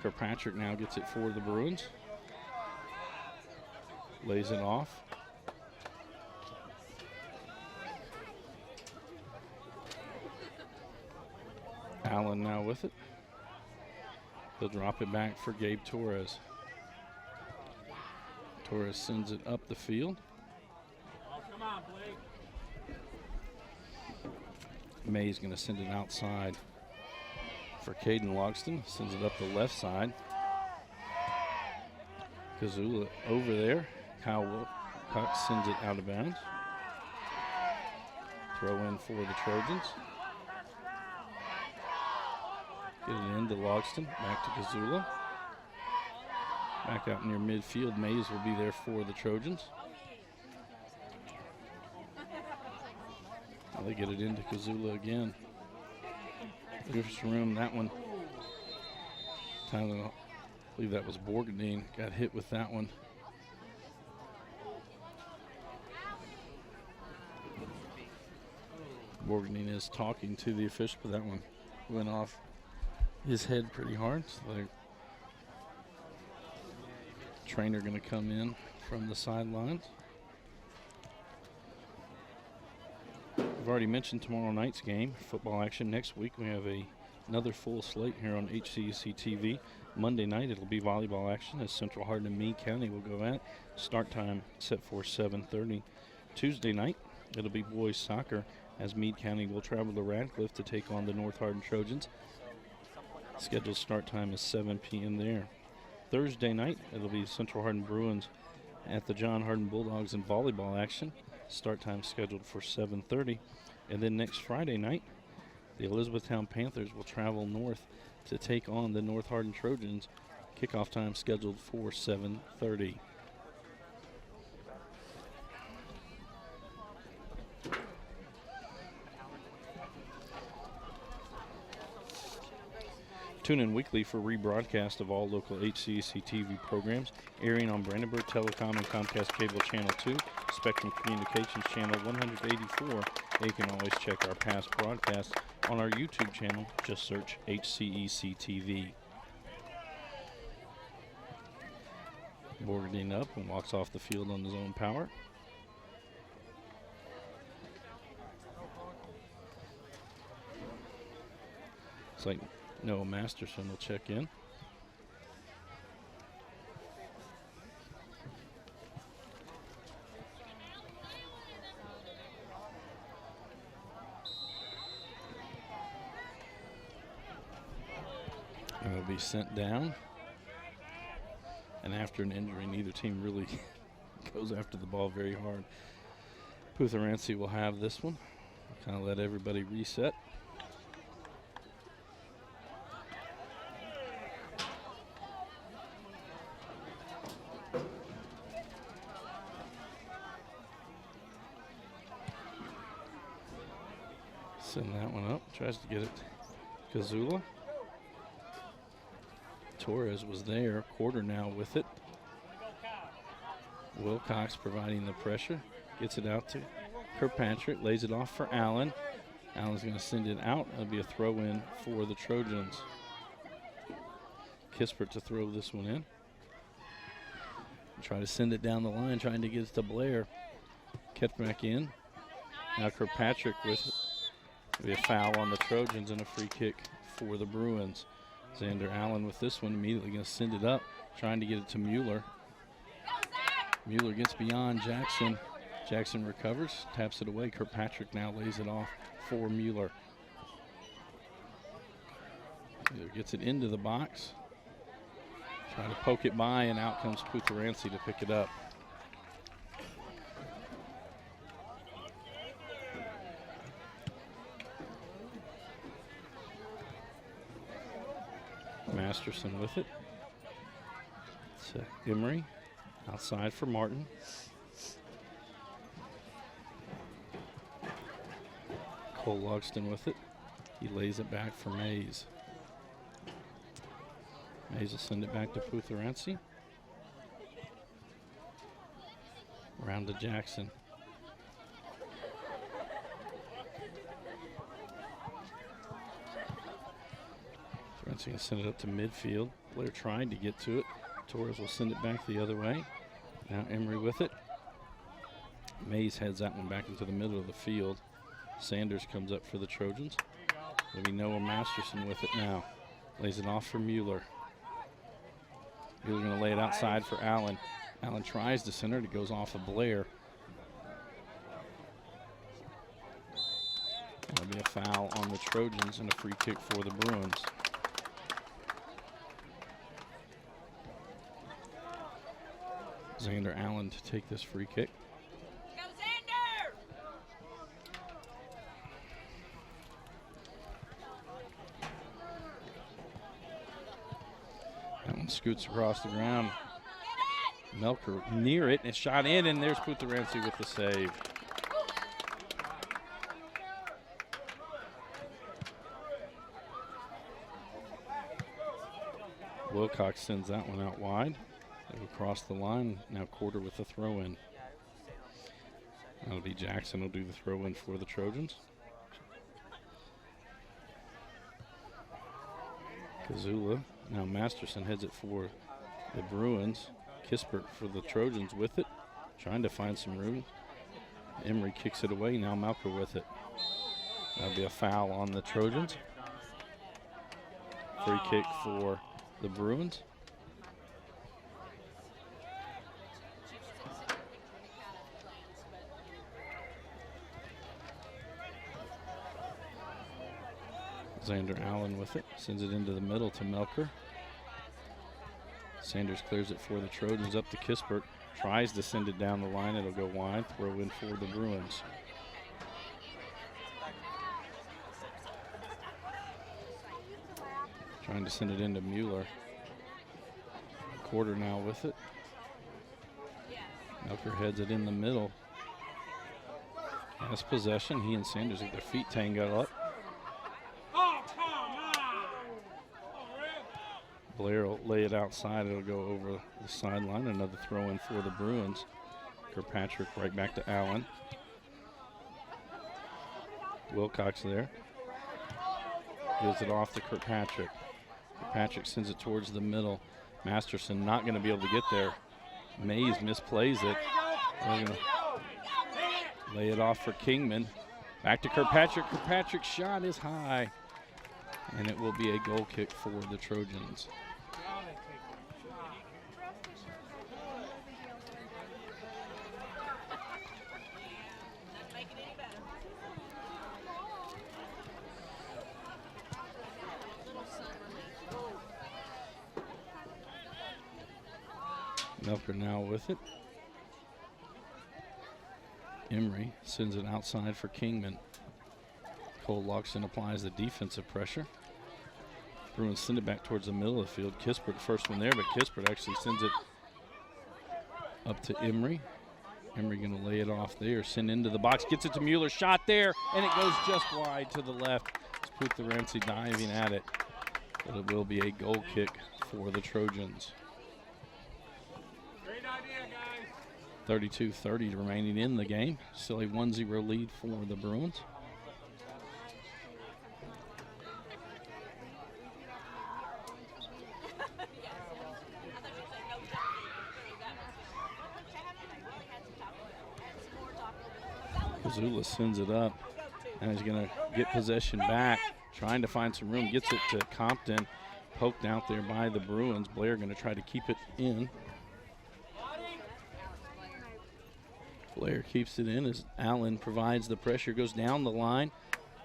Kirkpatrick now gets it for the Bruins. Lays it off. Allen now with it. He'll drop it back for Gabe Torres. Torres sends it up the field. Oh, come on, Blake. May's going to send it outside for Caden Logston. Sends it up the left side. Kazula over there. Kyle Wilcox sends it out of bounds. Throw in for the Trojans. Get it into Logston. Back to Kazula. Back out near midfield. Mays will be there for the Trojans. Now they get it into Kazula again. There's room. That one. Tyler, I believe that was Borgadine. Got hit with that one. Borgadine is talking to the official, but that one went off his head pretty hard. So the trainer going to come in from the sidelines. I've already mentioned tomorrow night's game, football action. Next week we have another full slate here on HCEC-TV. Monday night it'll be volleyball action as Central Hardin and Meade County will go at. Start time set for 7:30. Tuesday night it'll be boys soccer as Meade County will travel to Radcliffe to take on the North Hardin Trojans. Scheduled start time is 7 p.m. there. Thursday night, it'll be Central Hardin Bruins at the John Hardin Bulldogs in volleyball action. Start time scheduled for 7:30. And then next Friday night, the Elizabethtown Panthers will travel north to take on the North Hardin Trojans. Kickoff time scheduled for 7:30. Tune in weekly for rebroadcast of all local HCEC-TV programs, airing on Brandenburg Telecom and Comcast Cable Channel 2, Spectrum Communications Channel 184. And you can always check our past broadcasts on our YouTube channel. Just search HCEC-TV. Boarding up and walks off the field on his own power. It's like Noah Masterson will check in. And will be sent down. And after an injury, neither team really goes after the ball very hard. Putharancy will have this one. Kind of let everybody reset. Send that one up. Tries to get it. Kazula. Torres was there. Quarter now with it. Wilcox providing the pressure. Gets it out to Kirkpatrick. Lays it off for Allen. Allen's going to send it out. It'll be a throw-in for the Trojans. Kispert to throw this one in. Try to send it down the line, trying to get it to Blair. Kept back in. Now Kirkpatrick with it. It'll be a foul on the Trojans and a free kick for the Bruins. Xander Allen with this one, immediately going to send it up, trying to get it to Mueller. Mueller gets beyond Jackson. Jackson recovers, taps it away. Kirkpatrick now lays it off for Mueller. Mueller gets it into the box. Trying to poke it by, and out comes Putharancy to pick it up. Masterson with it. It's Emery outside for Martin. Cole Logston with it. He lays it back for Mays. Mays will send it back to Putharancy. Around to Jackson. Putharancy going to send it up to midfield. Blair trying to get to it. Torres will send it back the other way. Now Emery with it. Mays heads that one back into the middle of the field. Sanders comes up for the Trojans. There'll be Noah Masterson with it now. Lays it off for Mueller. Mueller's going to lay it outside for Allen. Allen tries to center it. It goes off of Blair. That'll be a foul on the Trojans and a free kick for the Bruins. Xander Allen to take this free kick. Go Xander! That one scoots across the ground. Melker near it, and it's shot in, and there's Putharancy with the save. Wilcox sends that one out wide. They'll cross the line, now Quarter with the throw-in. That'll be Jackson will do the throw-in for the Trojans. Kazula, now Masterson heads it for the Bruins. Kispert for the Trojans with it, trying to find some room. Emery kicks it away, now Malker with it. That'll be a foul on the Trojans. Free kick for the Bruins. Xander Allen with it. Sends it into the middle to Melker. Sanders clears it for the Trojans up to Kispert. Tries to send it down the line. It'll go wide. Throw in for the Bruins. Trying to send it into Mueller. Quarter now with it. Melker heads it in the middle. Has possession. He and Sanders get their feet tangled up. Oh, come on! Blair will lay it outside. It'll go over the sideline. Another throw in for the Bruins. Kirkpatrick right back to Allen. Wilcox there. Gives it off to Kirkpatrick. Kirkpatrick sends it towards the middle. Masterson not going to be able to get there. Mays misplays it. They're going to lay it off for Kingman. Back to Kirkpatrick. Kirkpatrick's shot is high. And it will be a goal kick for the Trojans. Melker now with it. Emery sends it outside for Kingman. Cole Loxton applies the defensive pressure. Bruins send it back towards the middle of the field. Kispert, the first one there, but Kispert actually sends it up to Emery. Emery going to lay it off there, send into the box, gets it to Mueller, shot there, and it goes just wide to the left. Sputharency diving at it, but it will be a goal kick for the Trojans. 32-30 remaining in the game. Still a 1-0 lead for the Bruins. Zula sends it up, and he's going to get possession back, trying to find some room. Gets it to Compton, poked out there by the Bruins. Blair going to try to keep it in. Blair keeps it in as Allen provides the pressure, goes down the line.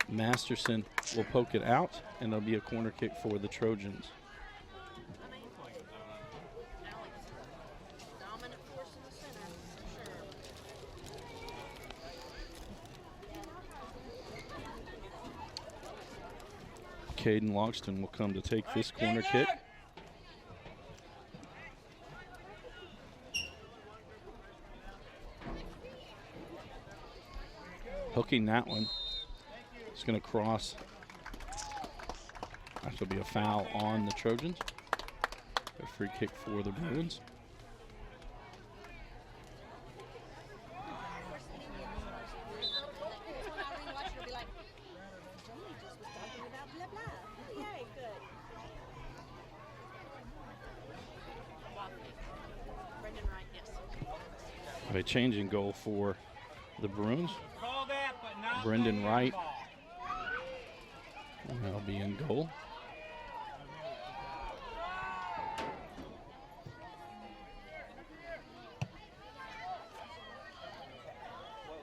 Masterson will poke it out, and there'll be a corner kick for the Trojans. Caden Logston will come to take this corner kick. Hooking that one. It's going to cross. That will be a foul on the Trojans. A free kick for the Bruins. A changing goal for the Bruins. Brendan Wright will be in goal.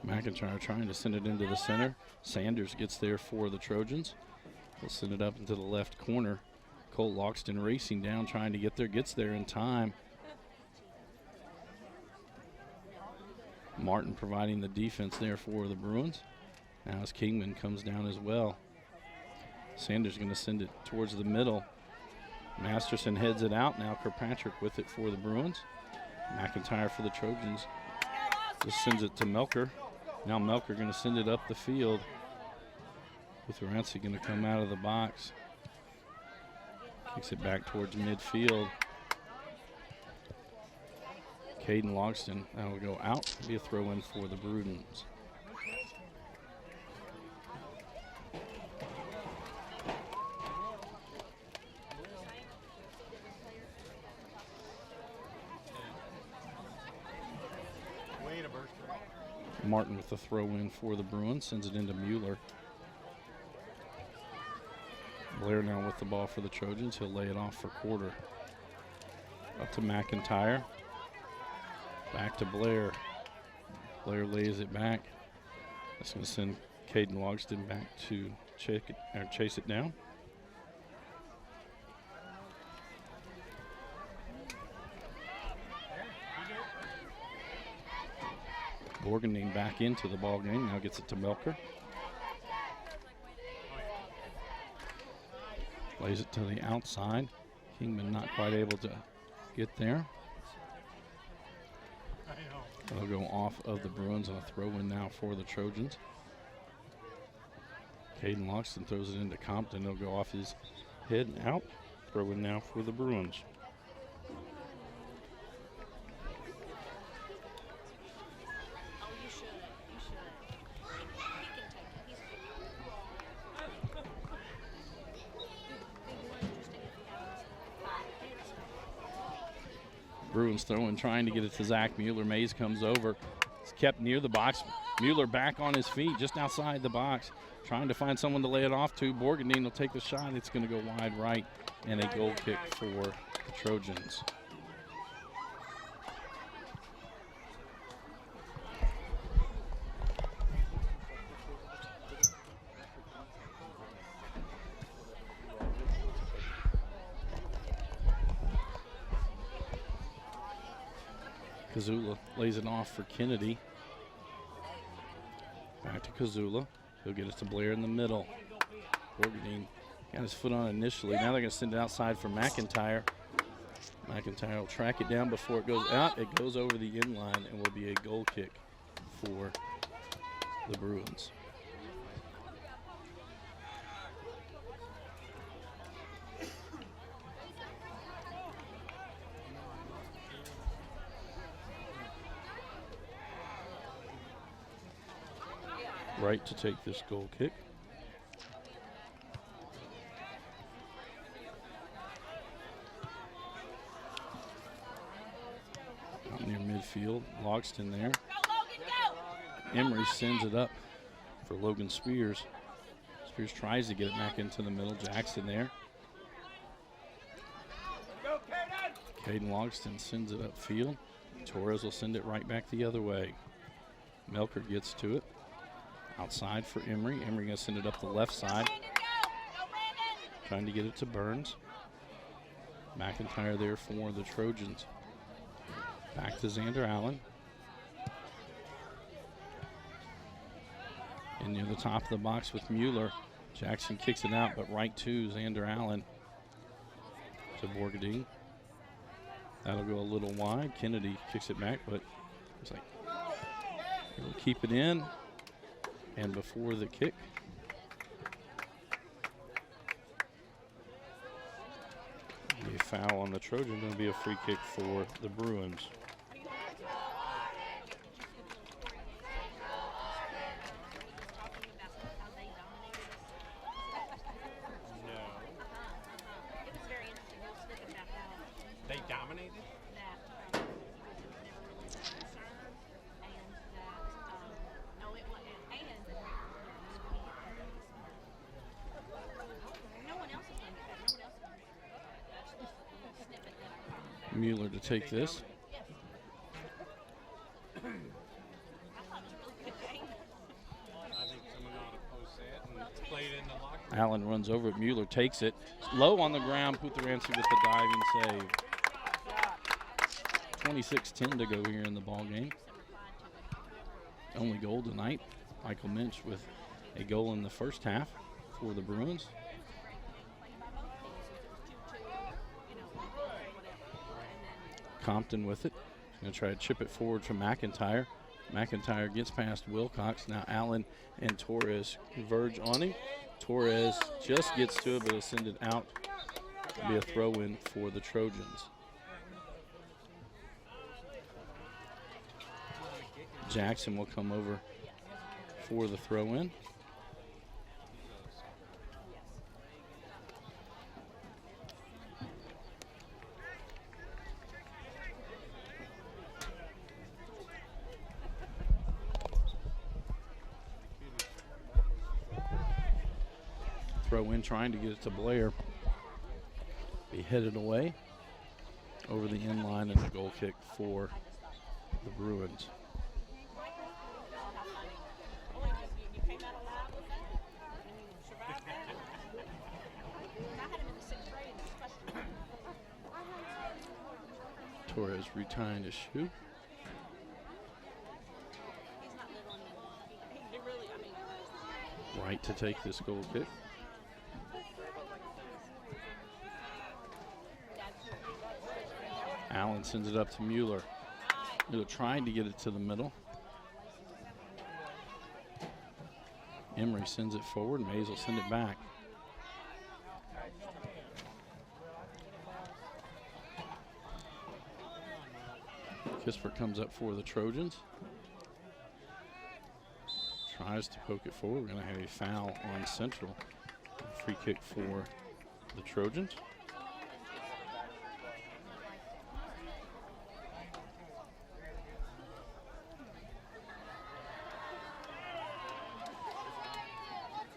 McIntyre trying to send it into the center. Sanders gets there for the Trojans. He'll send it up into the left corner. Cole Loxton racing down, trying to get there, gets there in time. Martin providing the defense there for the Bruins. Now as Kingman comes down as well. Sanders going to send it towards the middle. Masterson heads it out. Now Kirkpatrick with it for the Bruins. McIntyre for the Trojans. Just sends it to Melker. Now Melker going to send it up the field. Sputharency going to come out of the box. Kicks it back towards midfield. Caden Logston, that will go out. Be a throw in for the Bruins. Martin with the throw in for the Bruins, sends it into Mueller. Blair now with the ball for the Trojans. He'll lay it off for quarter. Up to McIntyre. Back to Blair. Blair lays it back. That's going to send Caden Logston back to chase it down. Borgendine back into the ball game. Now gets it to Melker. Plays it to the outside. Kingman not quite able to get there. They'll go off of the Bruins on a throw-in now for the Trojans. Caden Loxton throws it into Compton. He'll go off his head and out. Throw-in now for the Bruins. Bruins throwing, trying to get it to Zach Mueller. Mays comes over. It's kept near the box. Mueller back on his feet, just outside the box, trying to find someone to lay it off to. Borgendine will take the shot. It's going to go wide right, and a goal kick for the Trojans. Kazula lays it off for Kennedy. Back to Kazula. He'll get it to Blair in the middle. Borgendine got his foot on it initially. Now they're going to send it outside for McIntyre. McIntyre will track it down before it goes out. It goes over the in line and will be a goal kick for the Bruins. Right to take this goal kick. Out near midfield, Logston there. Emery sends it up for Logan Spears. Spears tries to get it back into the middle. Jackson there. Caden Logston sends it upfield. Torres will send it right back the other way. Melker gets to it. Outside for Emery. Emery going to send it up the left side. Trying to get it to Burns. McIntyre there for the Trojans. Back to Xander Allen. And near the top of the box with Mueller. Jackson kicks it out, but right to Xander Allen. To Borgendine. That'll go a little wide. Kennedy kicks it back, but it's like he'll keep it in. And before the kick, be a foul on the Trojan. Going to be a free kick for the Bruins. They dominated? Mueller to take this. I think someone ought to post that and play it in the locker room. Allen runs over it. Mueller takes it. Low on the ground. Putheransi with the diving save. 26-10 to go here in the ball game. Only goal tonight. Michael Minch with a goal in the first half for the Bruins. Compton with it. Going to try to chip it forward from McIntyre. McIntyre gets past Wilcox. Now Allen and Torres converge on him. Torres just gets to it, but will send it out. It'll be a throw-in for the Trojans. Jackson will come over for the throw-in. Throw in, trying to get it to Blair. Be headed away over the in line, and a goal kick for the Bruins. Torres retying his shoe. Right to take this goal kick. Allen sends it up to Mueller. Mueller trying to get it to the middle. Emery sends it forward. Mays will send it back. Kispert comes up for the Trojans. Tries to poke it forward. We're going to have a foul on Central. A free kick for the Trojans.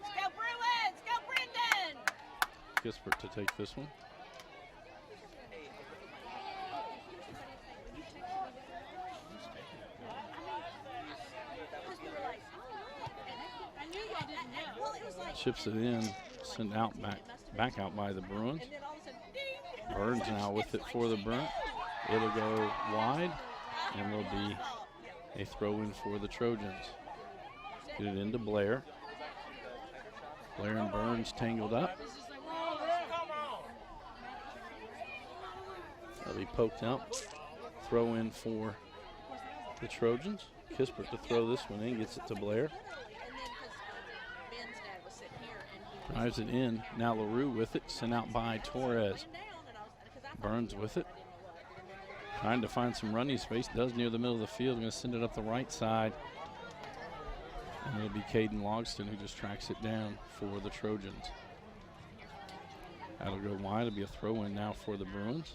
Go Bruins! Go Brendan! Kispert to take this one. Chips it in, sent out back out by the Bruins. Burns now with it for the Bruins. It'll go wide and will be a throw in for the Trojans. Get it into Blair. Blair and Burns tangled up. That'll be poked out. Throw in for the Trojans. Kispert to throw this one in, gets it to Blair. Drives it in. Now LaRue with it. Sent out by Torres. Burns with it. Trying to find some running space. Does near the middle of the field. Going to send it up the right side. And it'll be Caden Logston who just tracks it down for the Trojans. That'll go wide. It'll be a throw in now for the Bruins.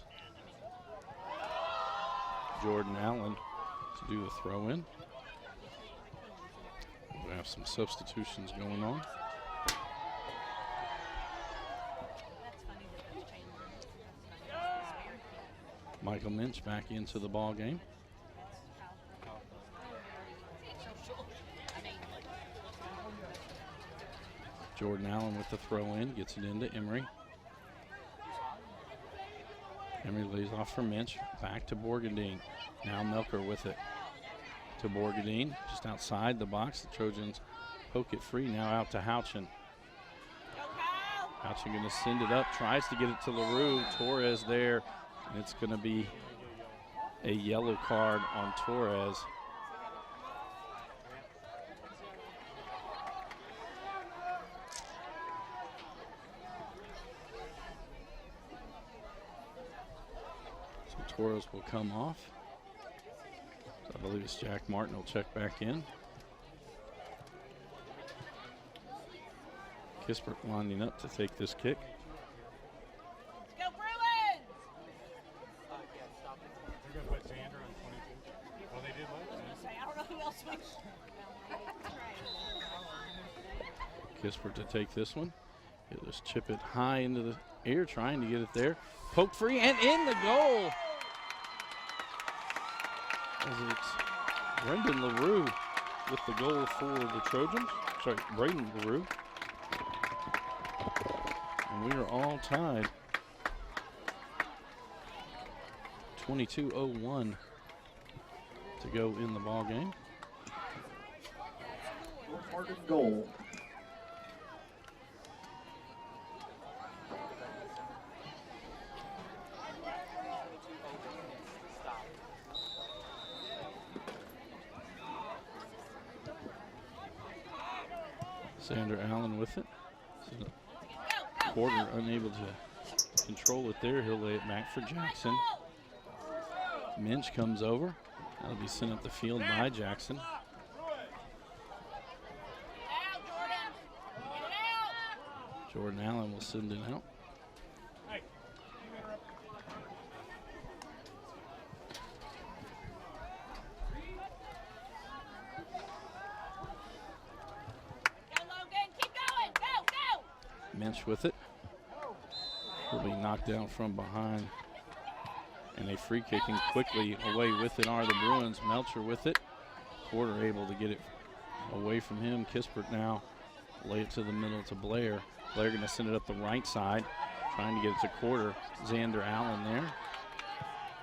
Jordan Allen to do the throw in. We'll have some substitutions going on. Michael Minch back into the ball game. Jordan Allen with the throw in, gets it into Emery. Emery lays off for Minch, back to Borgadine. Now Melker with it to Borgadine, just outside the box. The Trojans poke it free, now out to Houchin. Houchin gonna send it up, tries to get it to LaRue. Torres there. It's going to be a yellow card on Torres. So Torres will come off. So I believe it's Jack Martin will check back in. Kispert winding up to take this kick. Kispert to take this one. He'll just chip it high into the air, trying to get it there. Poke free and in the goal. As it's Brendan LaRue with the goal for the Trojans. Sorry, Braden LaRue. And we are all tied. 22:01 to go in the ball game. Hardin goal. Sander Allen with it. So Porter unable to control it there. He'll lay it back for Jackson. Minch comes over. That'll be sent up the field by Jackson. Jordan Allen will send it out. Minch with it. Will be knocked down from behind. And a free kicking quickly away with it are the Bruins. Melcher with it. Porter able to get it away from him. Kispert now lay it to the middle to Blair. Blair going to send it up the right side. Trying to get it to Quarter. Xander Allen there.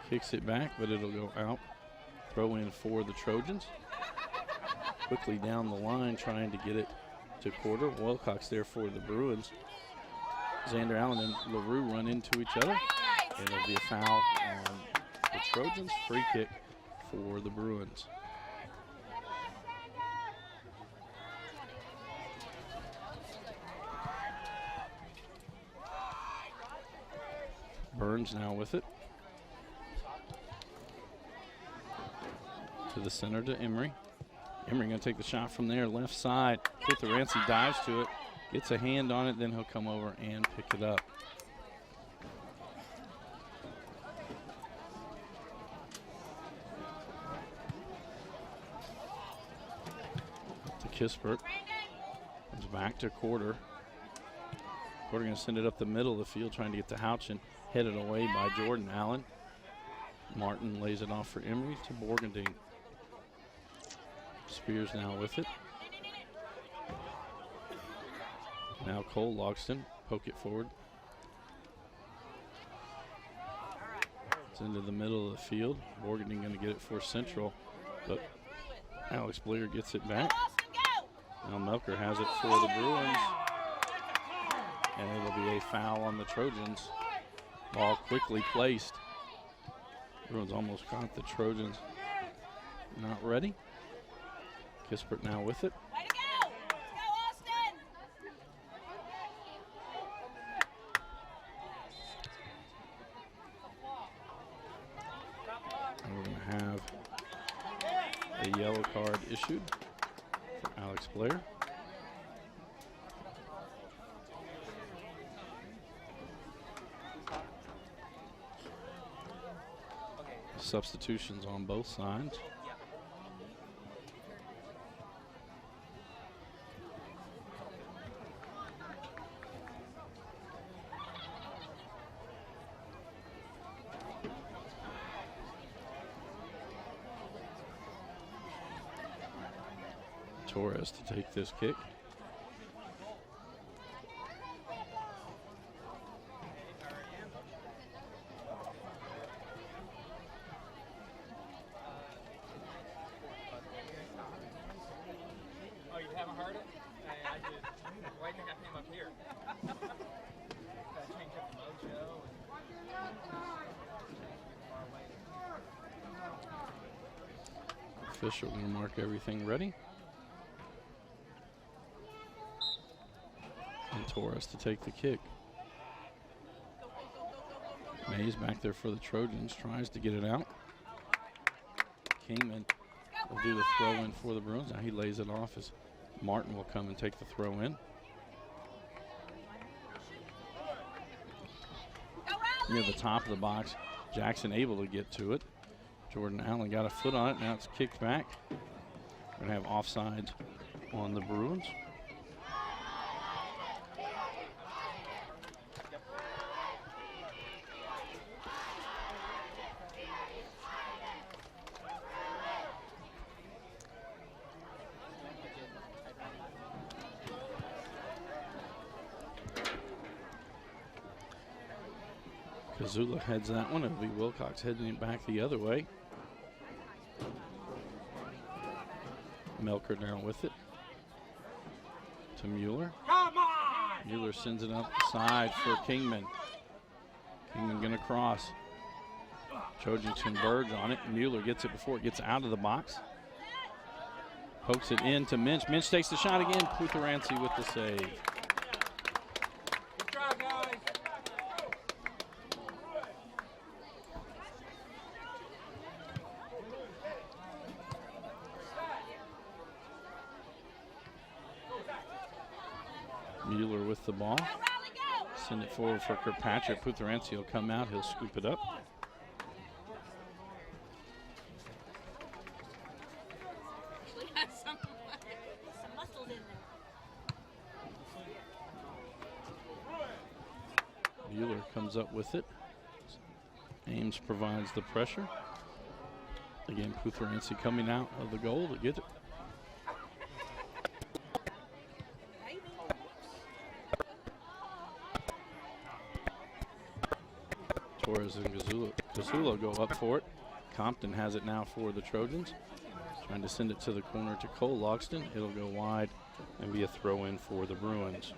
Kicks it back, but it'll go out. Throw in for the Trojans. Quickly down the line, trying to get it to quarter. Wilcox there for the Bruins. Xander Allen and LaRue run into each other. And it'll be a foul on the Trojans. Free kick for the Bruins. Burns now with it. To the center to Emery. Emery gonna take the shot from there, left side. Kutharansi dives to it, gets a hand on it, then he'll come over and pick it up. To Kispert. Comes back to Quarter. Quarter gonna send it up the middle of the field, trying to get to Houchin. Headed away by Jordan Allen. Martin lays it off for Emery to Borgendine. Spears now with it. Now Cole Logston, poke it forward. It's into the middle of the field. Borgendine going to get it for Central, but Alex Blair gets it back. Now Melker has it for the Bruins, and it'll be a foul on the Trojans. Ball quickly placed. Bruins almost caught the Trojans. Not ready. Kispert now with it. Way to go! Let's go, Austin! And we're going to have a yellow card issued for Alex Blair. Substitutions on both sides. Torres to take this kick. Oh, you haven't heard it? I did. Why do you think I came up here? I changed up the mojo. Official going to mark everything ready. And Torres to take the kick. Mays back there for the Trojans, tries to get it out. Kingman will do the throw in for the Bruins. Now he lays it off as Martin will come and take the throw in. Near the top of the box, Jackson able to get to it. Jordan Allen got a foot on it. Now it's kicked back. We're going to have offsides on the Bruins. Kazula heads that one. It'll be Wilcox heading it back the other way. Melker down with it. To Mueller. Mueller sends it up the side for Kingman. Kingman gonna cross. Trojans converge on it. Mueller gets it before it gets out of the box. Pokes it in to Minch. Minch takes the shot again. Kutharansi with the save. Good try, guys. Mueller with the ball. Send it forward for Kirkpatrick. Kutharansi will come out. He'll scoop it up. Some muscles in there. Mueller comes up with it. Ames provides the pressure. Again, Kutharansi coming out of the goal to get it. Torres and Gazula Kazula go up for it. Compton has it now for the Trojans. Trying to send it to the corner to Cole Logston. It'll go wide and be a throw in for the Bruins.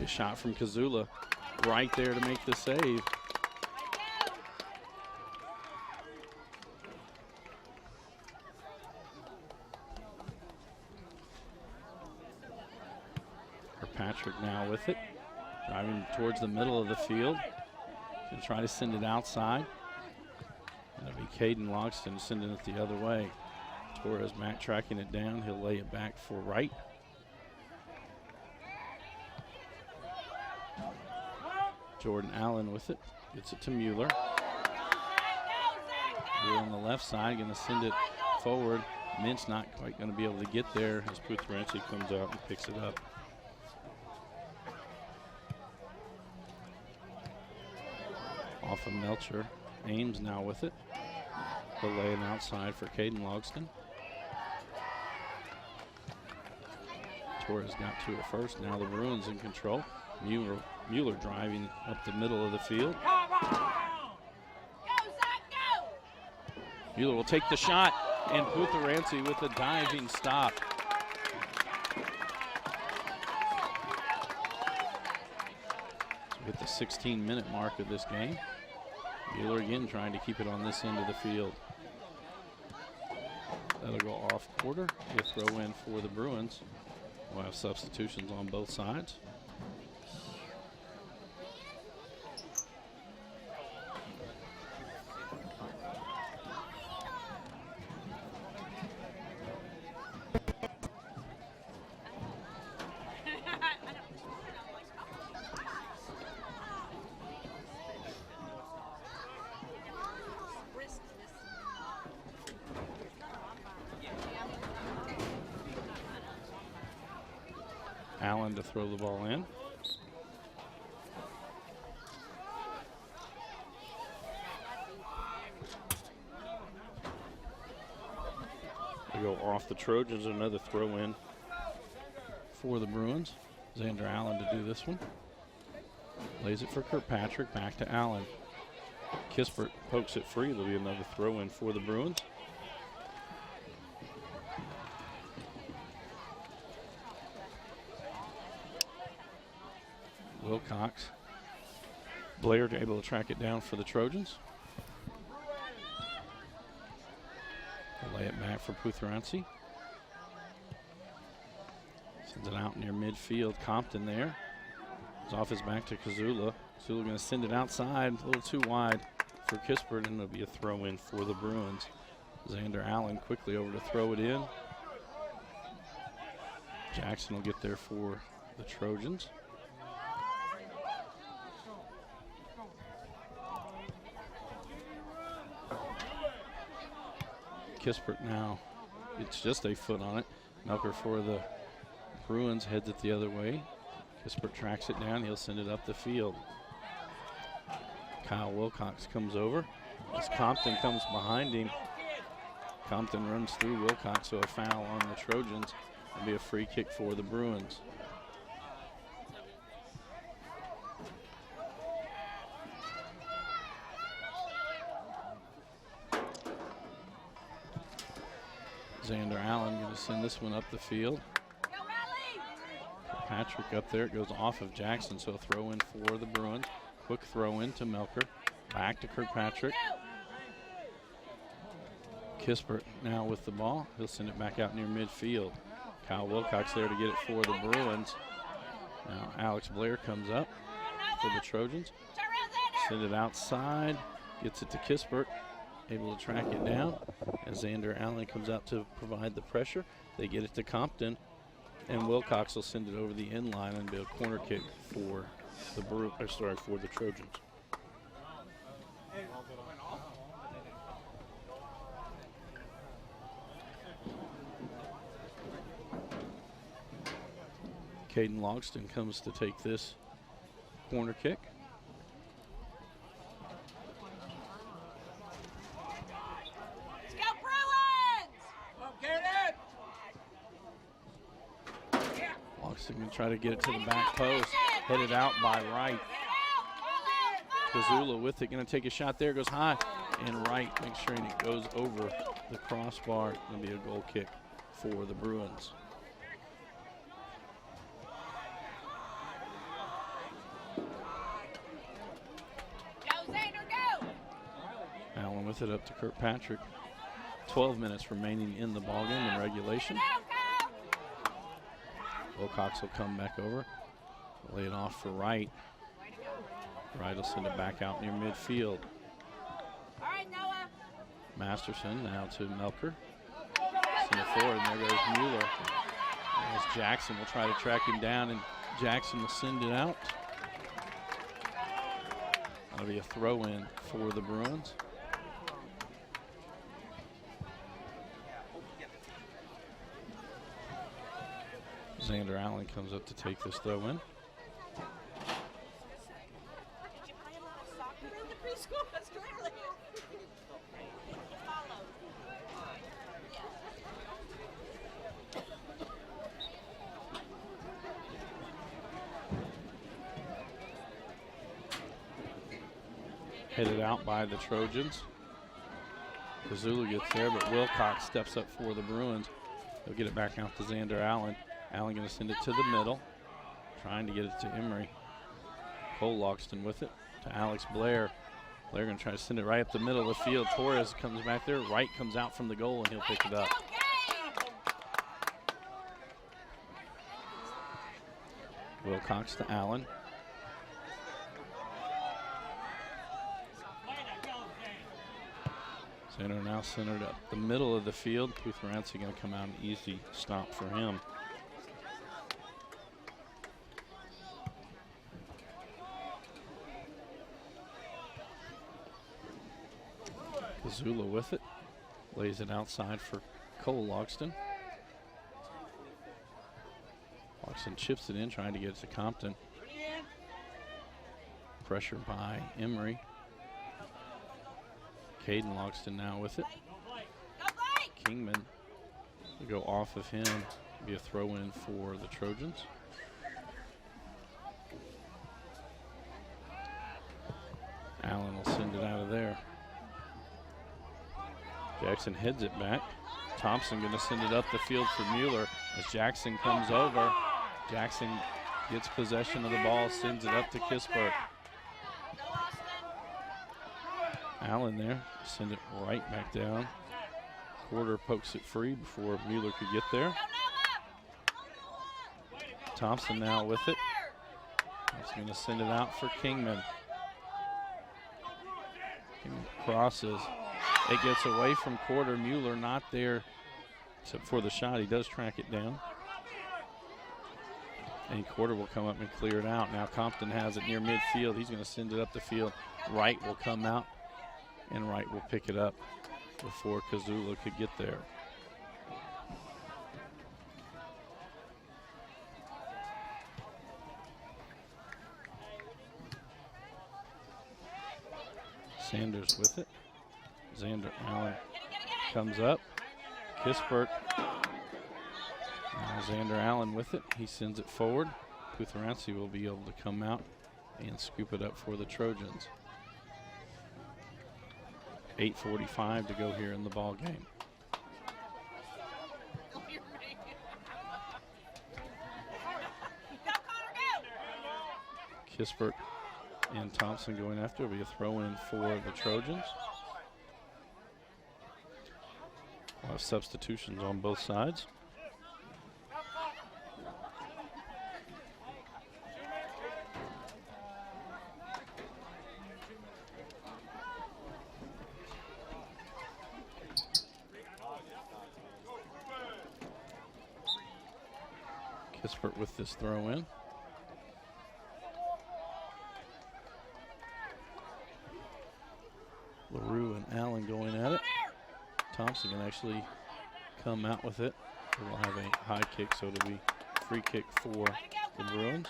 A shot from Kazula right there to make the save. Kirkpatrick now with it, driving towards the middle of the field. Gonna try to send it outside. That'll be Caden Logston sending it the other way. Torres Mack tracking it down. He'll lay it back for right. Jordan Allen with it, gets it to Mueller. Mueller on the left side, gonna send it forward. Mintz not quite gonna be able to get there as Puthrenci comes out and picks it up. Off of Melcher. Ames now with it. He'll lay it outside for Caden Logston. Torres got to it first. Now the Bruins in control. Mueller driving up the middle of the field. Mueller will take the shot, and Puthrenci with a diving stop. So we hit the 16-minute mark of this game. Mueller again trying to keep it on this end of the field. That'll go off quarter. A throw in for the Bruins. We'll have substitutions on both sides. Allen to throw the ball in. They go off the Trojans, another throw in for the Bruins. Xander Allen to do this one. Lays it for Kirkpatrick, back to Allen. Kispert pokes it free. There'll be another throw in for the Bruins. Wilcox. Blair able to track it down for the Trojans. They'll lay it back for Puthrenci. Sends it out near midfield. Compton there. It's off his back to Kazula. Kazula going to send it outside, a little too wide for Kispert, and it'll be a throw in for the Bruins. Xander Allen quickly over to throw it in. Jackson will get there for the Trojans. Kispert now, it's just a foot on it. Melker for the Bruins heads it the other way. Kispert tracks it down, he'll send it up the field. Kyle Wilcox comes over. As Compton comes behind him, Compton runs through Wilcox, so a foul on the Trojans. It'll be a free kick for the Bruins. Xander Allen going to send this one up the field. Patrick up there. It goes off of Jackson, so a throw in for the Bruins. Quick throw in to Melker. Back to Kirkpatrick. Kispert now with the ball. He'll send it back out near midfield. Kyle Wilcox there to get it for the Bruins. Now Alex Blair comes up for the Trojans. Send it outside. Gets it to Kispert. Able to track it down as Xander Allen comes out to provide the pressure. They get it to Compton, and Wilcox will send it over the end line and be a corner kick for the for the Trojans. Caden Logston comes to take this corner kick. Thompson going to try to get it to the back post. Headed out by Wright. Kazula with it, going to take a shot there, goes high, and Wright makes sure it goes over the crossbar. Going to be a goal kick for the Bruins. Allen with it up to Kirkpatrick. 12 minutes remaining in the ballgame in regulation. Wilcox will come back over, lay it off for Wright. Wright will send it back out near midfield. Masterson now to Melker. Send it forward, and there goes Mueller. As Jackson will try to track him down, and Jackson will send it out. That'll be a throw-in for the Bruins. Xander Allen comes up to take this throw-in. Headed out by the Trojans. Kazula gets there, but Wilcox steps up for the Bruins. They'll get it back out to Xander Allen. Allen going to send it to the middle, trying to get it to Emery. Cole Logston with it to Alex Blair. Blair going to try to send it right up the middle of the field. Torres comes back there. Wright comes out from the goal, and he'll pick it up. Wilcox to Allen. Center now centered up the middle of the field. Puthrancy going to come out, an easy stop for him. Kazula with it, lays it outside for Cole Logston. Logston chips it in, trying to get it to Compton. Pressure by Emery. Caden Logston now with it. Kingman will go off of him, be a throw-in for the Trojans. Allen will send it out of there. Jackson heads it back. Thompson going to send it up the field for Mueller as Jackson comes over. Jackson gets possession of the ball, sends it up to Kispert. Allen there, send it right back down. Porter pokes it free before Mueller could get there. Thompson now with it. He's going to send it out for Kingman. Kingman crosses. It gets away from Porter. Mueller not there except for the shot. He does track it down. And Porter will come up and clear it out. Now Compton has it near midfield. He's going to send it up the field. Wright will come out, and Wright will pick it up before Kazula could get there. Sanders with it. Xander Allen comes up. Kispert. Now Xander Allen with it. He sends it forward. Puthrancy will be able to come out and scoop it up for the Trojans. 8:45 to go here in the ball game. Kispert and Thompson going after. It'll be a throw-in for the Trojans. A lot of substitutions on both sides. Kispert with this throw in. LaRue and Allen going at it. Thompson can actually come out with it. We'll have a high kick, so it'll be free kick for the Bruins.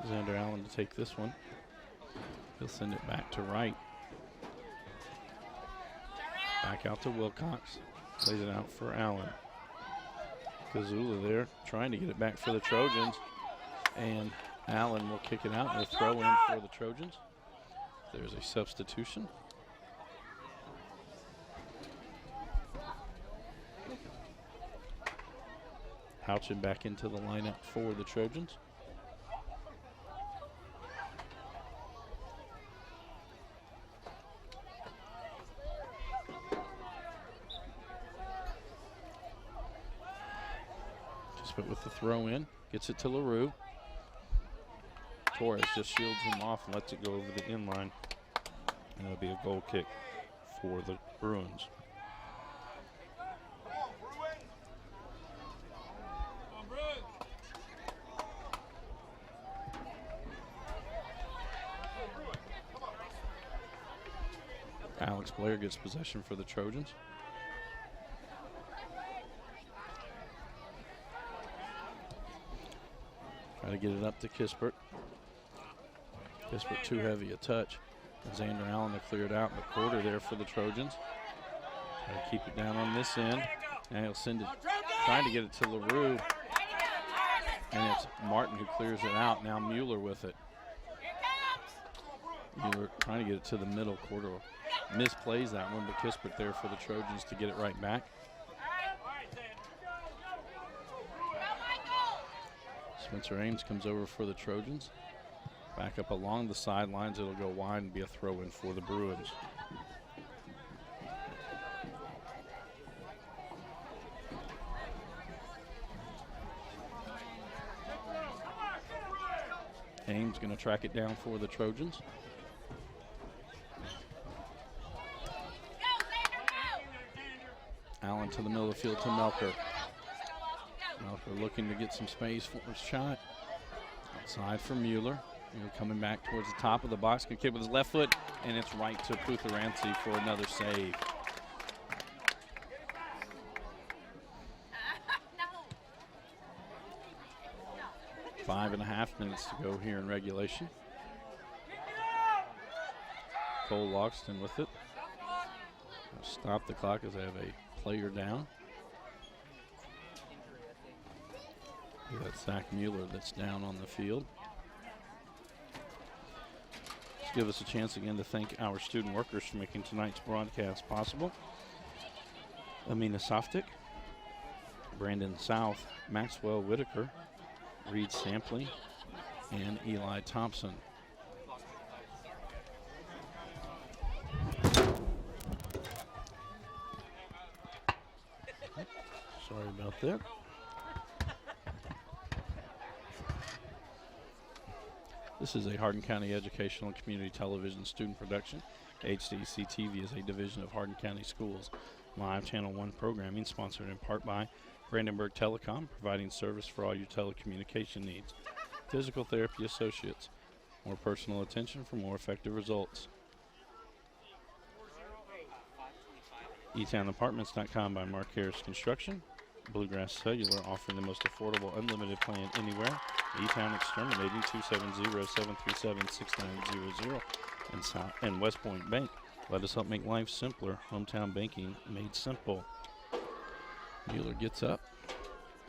Xander Allen to take this one. He'll send it back to Wright. Back out to Wilcox. Lays it out for Allen. Kazula there trying to get it back for the Trojans. And Allen will kick it out and a throw in for the Trojans. There's a substitution. Houchin back into the lineup for the Trojans. But with the throw in, gets it to LaRue. Torres just shields him off and lets it go over the inline. And it'll be a goal kick for the Bruins. Alex Blair gets possession for the Trojans. Try to get it up to Kispert. Kispert too heavy a touch. And Xander Allen to clear it out in the quarter there for the Trojans. Try to keep it down on this end. Now he'll send it, trying to get it to LaRue. And it's Martin who clears it out. Now Mueller with it. Mueller trying to get it to the middle quarter. Misplays that one, but Kispert there for the Trojans to get it right back. Spencer Ames comes over for the Trojans. Back up along the sidelines. It'll go wide and be a throw in for the Bruins. Ames going to track it down for the Trojans. Allen to the middle of the field to Melker. Melker looking to get some space for his shot. Outside for Mueller. Mueller coming back towards the top of the box. Can kick with his left foot, and it's right to Putharansi for another save. No. 5.5 minutes to go here in regulation. Cole Logston with it. Stop the clock as I have a player down. That's Zach Mueller that's down on the field. Let's give us a chance again to thank our student workers for making tonight's broadcast possible. Amina Softic, Brandon South, Maxwell Whitaker, Reed Sampley, and Eli Thompson. Sorry about that. This is a Hardin County Educational and Community Television student production. HCEC-TV is a division of Hardin County Schools. Live Channel 1 programming sponsored in part by Brandenburg Telecom, providing service for all your telecommunication needs. Physical Therapy Associates, more personal attention for more effective results. eTownApartments.com by Mark Harris Construction. Bluegrass Cellular, offering the most affordable unlimited plan anywhere. E-Town Exterminating, 270-737-6900. And West Point Bank, let us help make life simpler. Hometown banking made simple. Mueller gets up.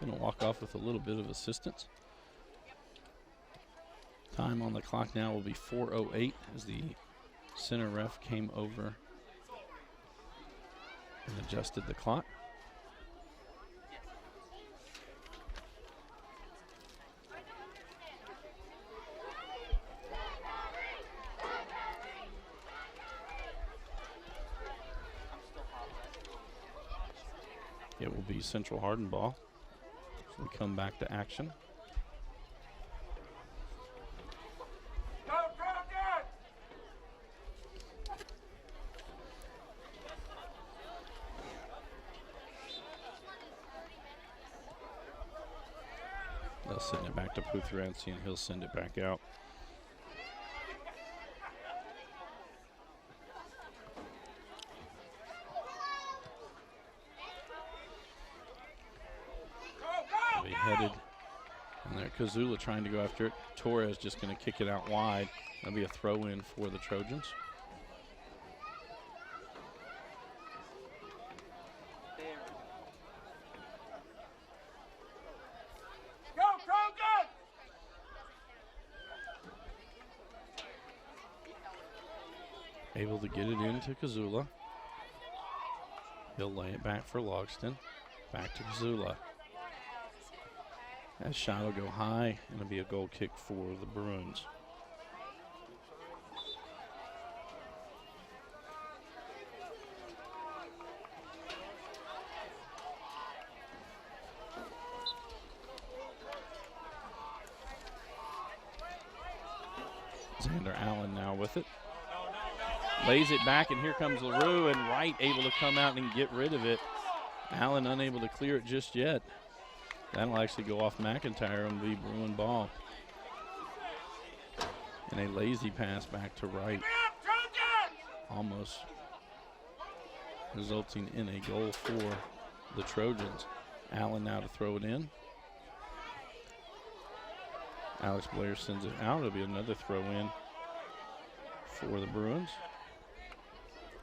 Gonna walk off with a little bit of assistance. Time on the clock now will be 4:08 as the center ref came over and adjusted the clock. It will be Central Hardin ball. So we come back to action. They'll send it back to Putharansi and he'll send it back out. Headed, and there Kazula trying to go after it. Torres just going to kick it out wide. That'll be a throw in for the Trojans. able to get it into Kazula. He'll lay it back for Logston. Back to Kazula. That shot will go high, and it'll be a goal kick for the Bruins. Xander Allen now with it. Lays it back, and here comes LaRue, and Wright able to come out and get rid of it. Allen unable to clear it just yet. That'll actually go off McIntyre and be Bruin ball. And a lazy pass back to Wright. Almost resulting in a goal for the Trojans. Allen now to throw it in. Alex Blair sends it out. It'll be another throw in for the Bruins.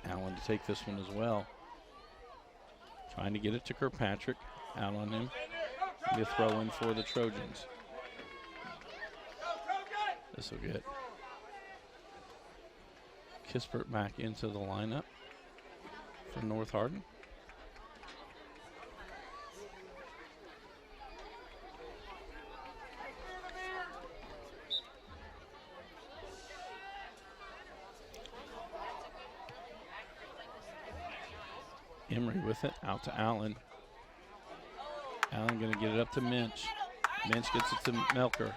Allen to take this one as well. Trying to get it to Kirkpatrick. Out on him. Be a throw in for the Trojans. This will get Kispert back into the lineup for North Hardin. Emery with it, out to Allen. Allen going to get it up to Minch. Minch gets it to Melker.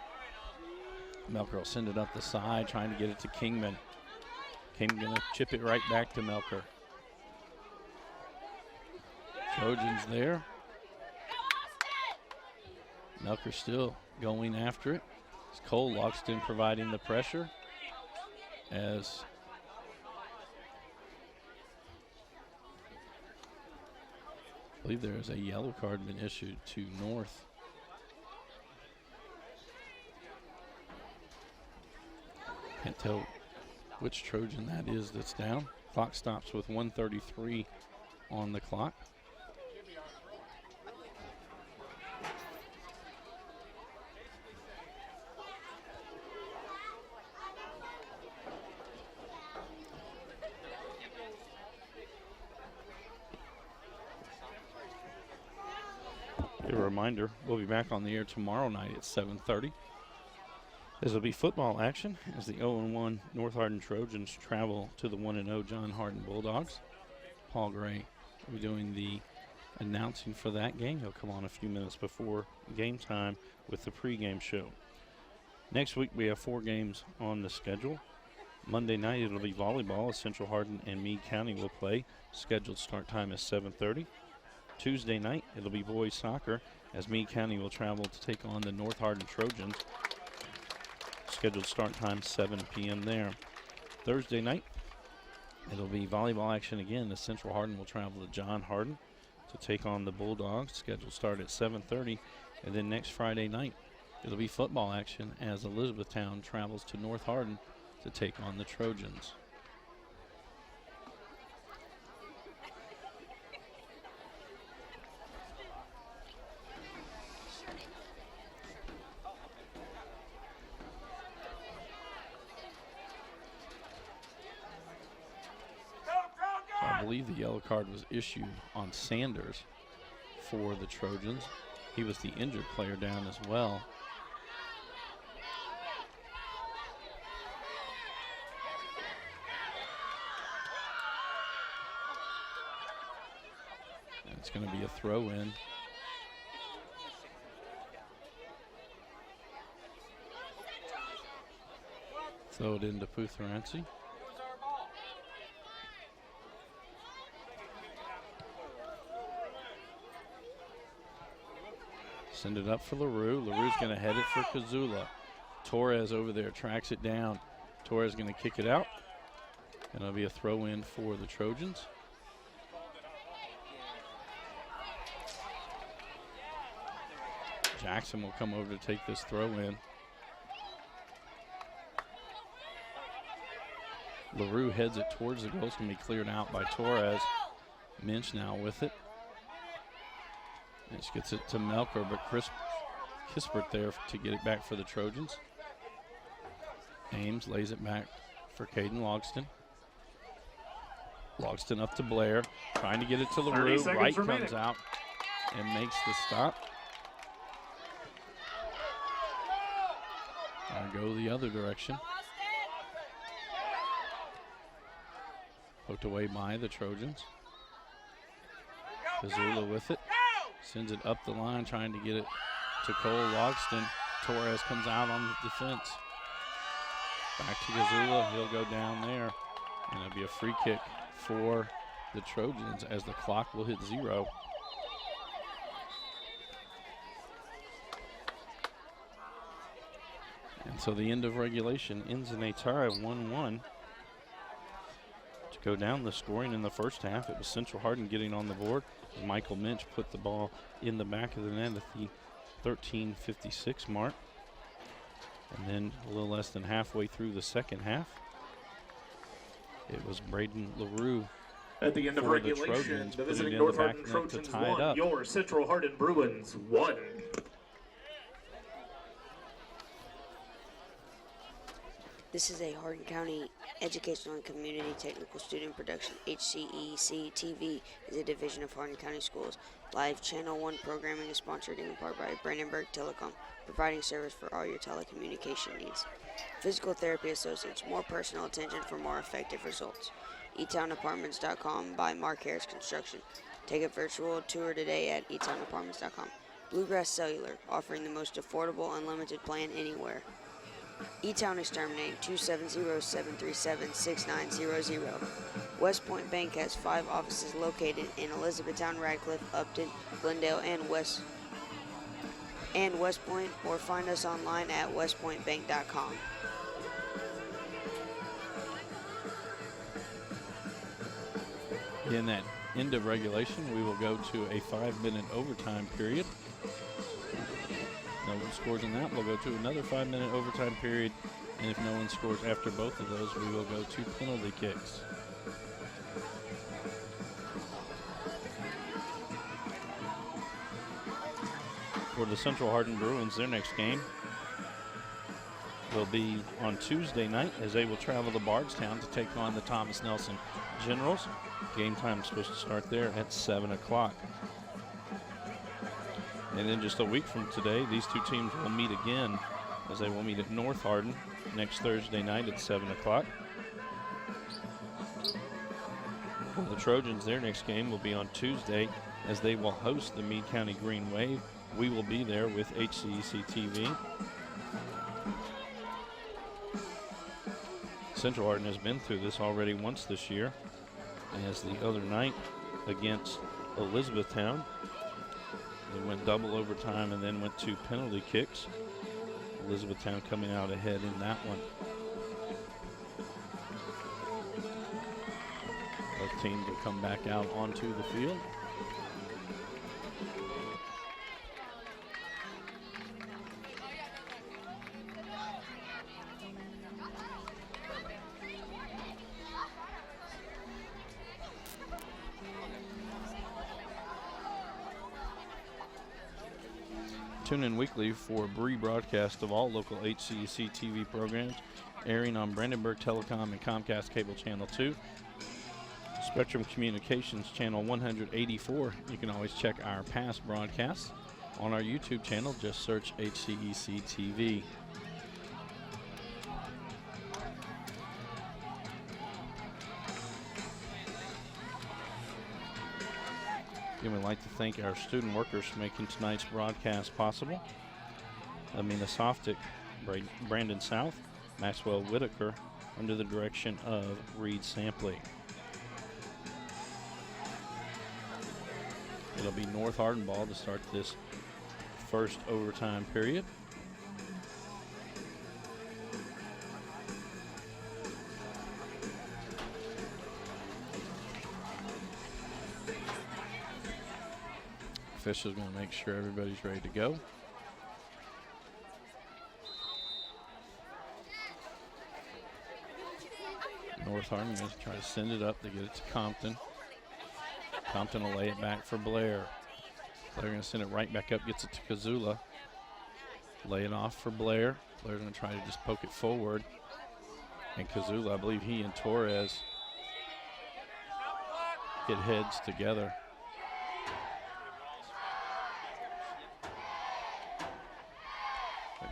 Melker will send it up the side, trying to get it to Kingman. Kingman going to chip it right back to Melker. Trojans there. Melker still going after it. It's Cole Logston providing the pressure as I believe there is a yellow card been issued to North. Can't tell which Trojan that is that's down. Clock stops with 1:33 on the clock. A reminder, we'll be back on the air tomorrow night at 7:30. This will be football action as the 0-1 North Hardin Trojans travel to the 1-0 John Hardin Bulldogs. Paul Gray will be doing the announcing for that game. He'll come on a few minutes before game time with the pregame show. Next week we have 4 games on the schedule. Monday night it'll be volleyball as Central Hardin and Meade County will play. Scheduled start time is 7:30. Tuesday night it'll be boys soccer as Meade County will travel to take on the North Hardin Trojans. Scheduled start time 7 p.m. there. Thursday night it'll be volleyball action again as Central Hardin will travel to John Hardin to take on the Bulldogs. Scheduled start at 7:30. And then next Friday night it'll be football action as Elizabethtown travels to North Hardin to take on the Trojans. I believe the yellow card was issued on Sanders for the Trojans. He was the injured player down as well. And it's going to be a throw in. Throw it into Putherensi. Send it up for LaRue. LaRue's going to head it for Kazula. Torres over there tracks it down. Torres going to kick it out. And it'll be a throw in for the Trojans. Jackson will come over to take this throw in. LaRue heads it towards the goal. It's going to be cleared out by Torres. Minch now with it. Minch gets it to Melker, but Kispert there to get it back for the Trojans. Ames lays it back for Caden Logston. Logston up to Blair, trying to get it to 30 LaRue. seconds Wright remaining. comes out and makes the stop. And go the other direction. Poked away by the Trojans. Kazula with it. Sends it up the line, trying to get it to Cole Logston. Torres comes out on the defense. Back to Kazula. He'll go down there. And it'll be a free kick for the Trojans as the clock will hit 0. And so the end of regulation ends in a tie of 1-1. To go down the scoring in the first half, it was Central Hardin getting on the board. Michael Minch put the ball in the back of the net at the 13:56 mark. And then a little less than halfway through the second half, it was Braden LaRue At the end of for the regulation, Trojans, the put it visiting in North the back Hardin net to Trojans tie it 1, up. your Central Hardin Bruins 1. This is a Hardin County Educational and Community Technical Student Production. HCEC-TV is a division of Hardin County Schools. Live Channel 1 programming is sponsored in part by Brandenburg Telecom, providing service for all your telecommunication needs. Physical Therapy Associates, more personal attention for more effective results. eTownApartments.com by Mark Harris Construction. Take a virtual tour today at eTownApartments.com. Bluegrass Cellular, offering the most affordable unlimited plan anywhere. E-Town Exterminating, 270-737-6900. West Point Bank has 5 offices located in Elizabethtown, Radcliffe, Upton, Glendale, and West Point, or find us online at westpointbank.com. In that end of regulation, we will go to a 5-minute overtime period. No one scores in that, we'll go to another 5-minute overtime period, and if no one scores after both of those, we will go to penalty kicks. For the Central Hardin Bruins, their next game will be on Tuesday night as they will travel to Bardstown to take on the Thomas Nelson Generals. Game time is supposed to start there at 7 o'clock. And then just a week from today, these two teams will meet again as they will meet at North Hardin next Thursday night at 7 o'clock. The Trojans, their next game will be on Tuesday as they will host the Meade County Green Wave. We will be there with HCEC-TV. Central Hardin has been through this already once this year, as the other night against Elizabethtown. They went double overtime and then went to penalty kicks. Elizabethtown coming out ahead in that one. Both teams will come back out onto the field. Tune in weekly for a rebroadcast of all local HCEC TV programs airing on Brandenburg Telecom and Comcast Cable Channel 2. Spectrum Communications Channel 184. You can always check our past broadcasts. On our YouTube channel, just search HCEC TV. Again, we'd like to thank our student workers for making tonight's broadcast possible. Amina Softic, Brandon South, Maxwell Whitaker, under the direction of Reed Sampley. It'll be North Hardin ball to start this first overtime period. Official's going to make sure everybody's ready to go. North Hardin going to try to send it up to get it to Compton. Compton will lay it back for Blair. Blair going to send it right back up, gets it to Kazula. Lay it off for Blair. Blair going to try to just poke it forward. And Kazula, I believe he and Torres hit heads together.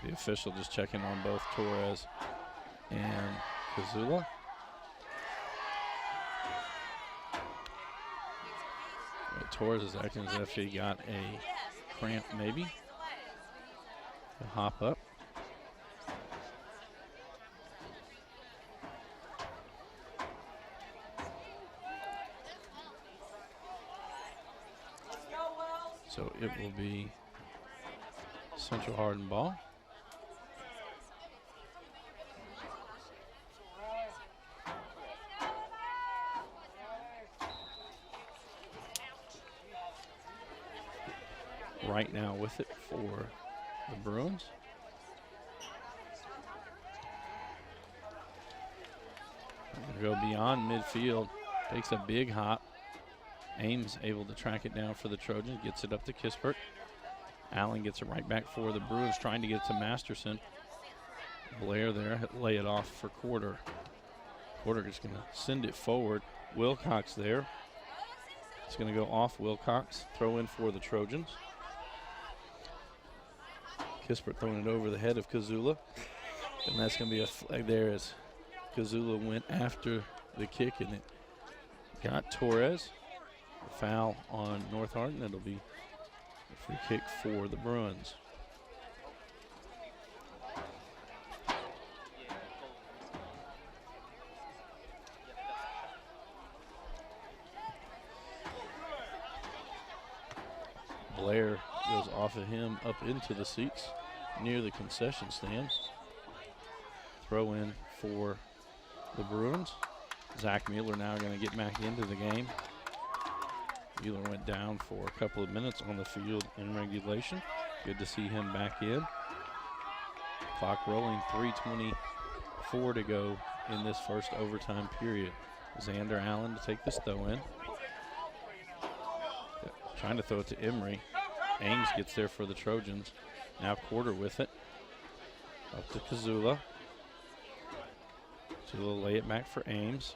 The official just checking on both Torres and Kazula. Torres is acting as if he got a cramp maybe. He'll hop up. So it will be Central Hardin ball. Right now with it for the Bruins. Go beyond midfield, takes a big hop. Ames able to track it down for the Trojans, gets it up to Kispert. Allen gets it right back for the Bruins, trying to get it to Masterson. Blair there, lay it off for Quarter. Quarter is going to send it forward. Wilcox there. It's going to go off Wilcox, throw in for the Trojans. Kispert throwing it over the head of Kazula. And that's going to be a flag there as Kazula went after the kick and it got Torres. A foul on North Hardin. It'll be a free kick for the Bruins. Blair goes off of him up into the seats near the concession stands. Throw in for the Bruins. Zach Mueller now going to get back into the game. Mueller went down for a couple of minutes on the field in regulation. Good to see him back in. Clock rolling, 3:24 to go in this first overtime period. Xander Allen to take this throw in. Trying to throw it to Emery. Ames gets there for the Trojans. Now Quarter with it. Up to Kazula. Kazula lay it back for Ames.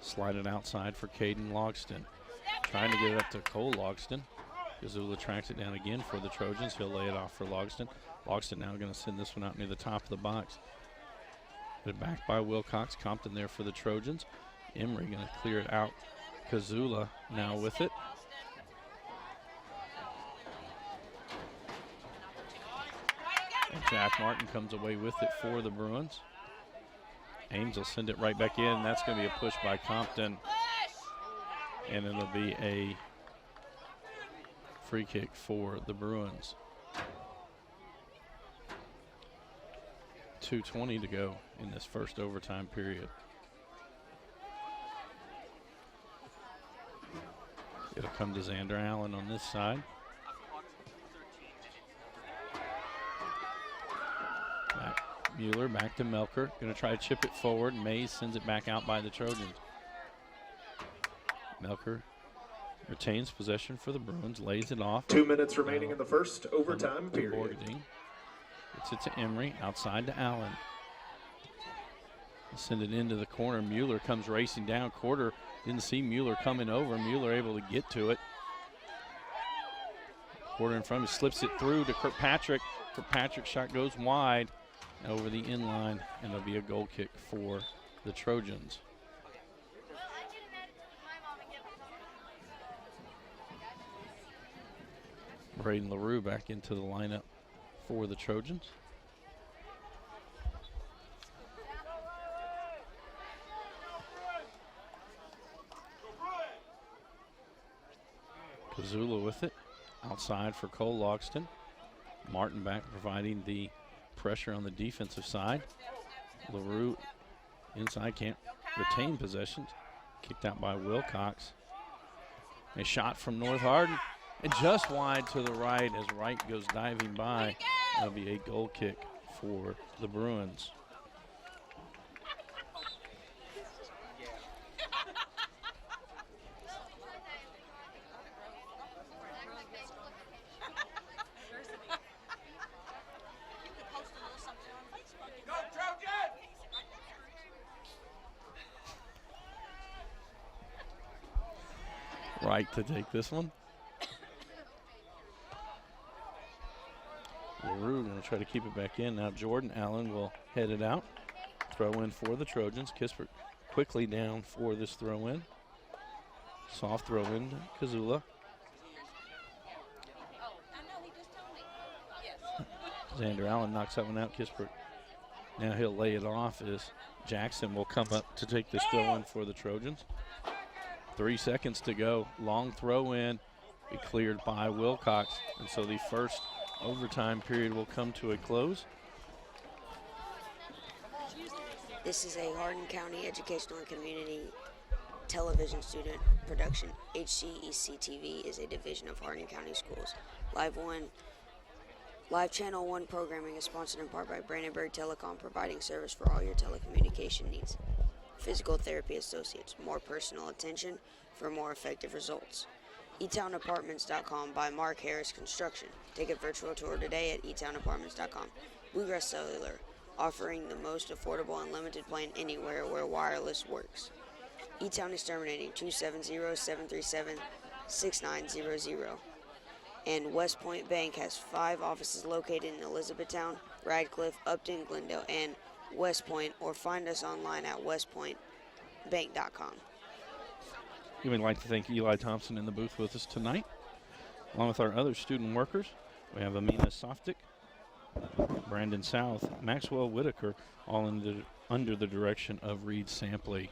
Slide it outside for Caden Logston. Trying to get it up to Cole Logston. Kazula tracks it down again for the Trojans. He'll lay it off for Logston. Logston now going to send this one out near the top of the box. Put it back by Wilcox. Compton there for the Trojans. Emery going to clear it out. Kazula now with it. And Jack Martin comes away with it for the Bruins. Ames will send it right back in. That's going to be a push by Compton. And it'll be a free kick for the Bruins. 2:20 to go in this first overtime period. It'll come to Xander Allen on this side. Mueller back to Melker. Going to try to chip it forward. Mays sends it back out by the Trojans. Melker retains possession for the Bruins, lays it off. 2 minutes remaining in the first overtime period. Borgadine. Gets it to Emery, outside to Allen. Send it into the corner. Mueller comes racing down. Quarter didn't see Mueller coming over. Mueller able to get to it. Quarter in front of him, slips it through to Kirkpatrick. Kirkpatrick's shot goes wide over the inline, and it'll be a goal kick for the Trojans. Braden LaRue back into the lineup for the Trojans. Kazula with it, outside for Cole Logston. Martin back providing the pressure on the defensive side. LaRue inside, can't retain possession. Kicked out by Wilcox. A shot from North Hardin, and just wide to the right as Wright goes diving by. That'll be a goal kick for the Bruins. right to take this one. LaRue going to try to keep it back in. Now Jordan Allen will head it out. Throw in for the Trojans. Kispert quickly down for this throw in. Soft throw in to Kazula. Xander Allen knocks that one out. Kispert. Now he'll lay it off as Jackson will come up to take this throw in for the Trojans. 3 seconds to go. Long throw in. Be cleared by Wilcox. And so the first overtime period will come to a close. This is a Hardin County Educational and Community Television Student Production. HCEC-TV is a division of Hardin County Schools. Live Channel 1 programming is sponsored in part by Brandenburg Telecom, providing service for all your telecommunication needs. Physical Therapy Associates, more personal attention for more effective results. eTownApartments.com by Mark Harris Construction. Take a virtual tour today at eTownApartments.com. Bluegrass Cellular, offering the most affordable unlimited plan anywhere where wireless works. eTown Exterminating, 270-737-6900. And West Point Bank has 5 offices located in Elizabethtown, Radcliffe, Upton, Glendale, and West Point, or find us online at westpointbank.com. We would like to thank Eli Thompson in the booth with us tonight. Along with our other student workers, we have Amina Softic, Brandon South, Maxwell Whitaker, all under the direction of Reed Sampley.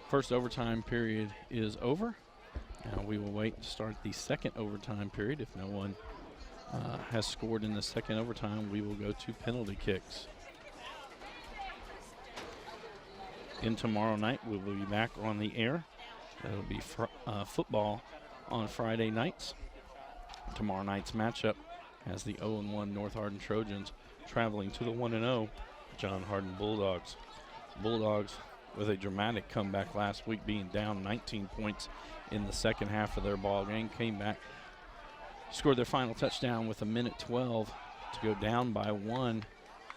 First overtime period is over. Now we will wait to start the second overtime period. If no one has scored in the second overtime, we will go to penalty kicks. And tomorrow night, we will be back on the air. That'll be football on Friday nights. Tomorrow night's matchup has the 0-1 North Hardin Trojans traveling to the 1-0 John Hardin Bulldogs. Bulldogs with a dramatic comeback last week, being down 19 points in the second half of their ball game, came back, scored their final touchdown with 1:12 to go down by 1.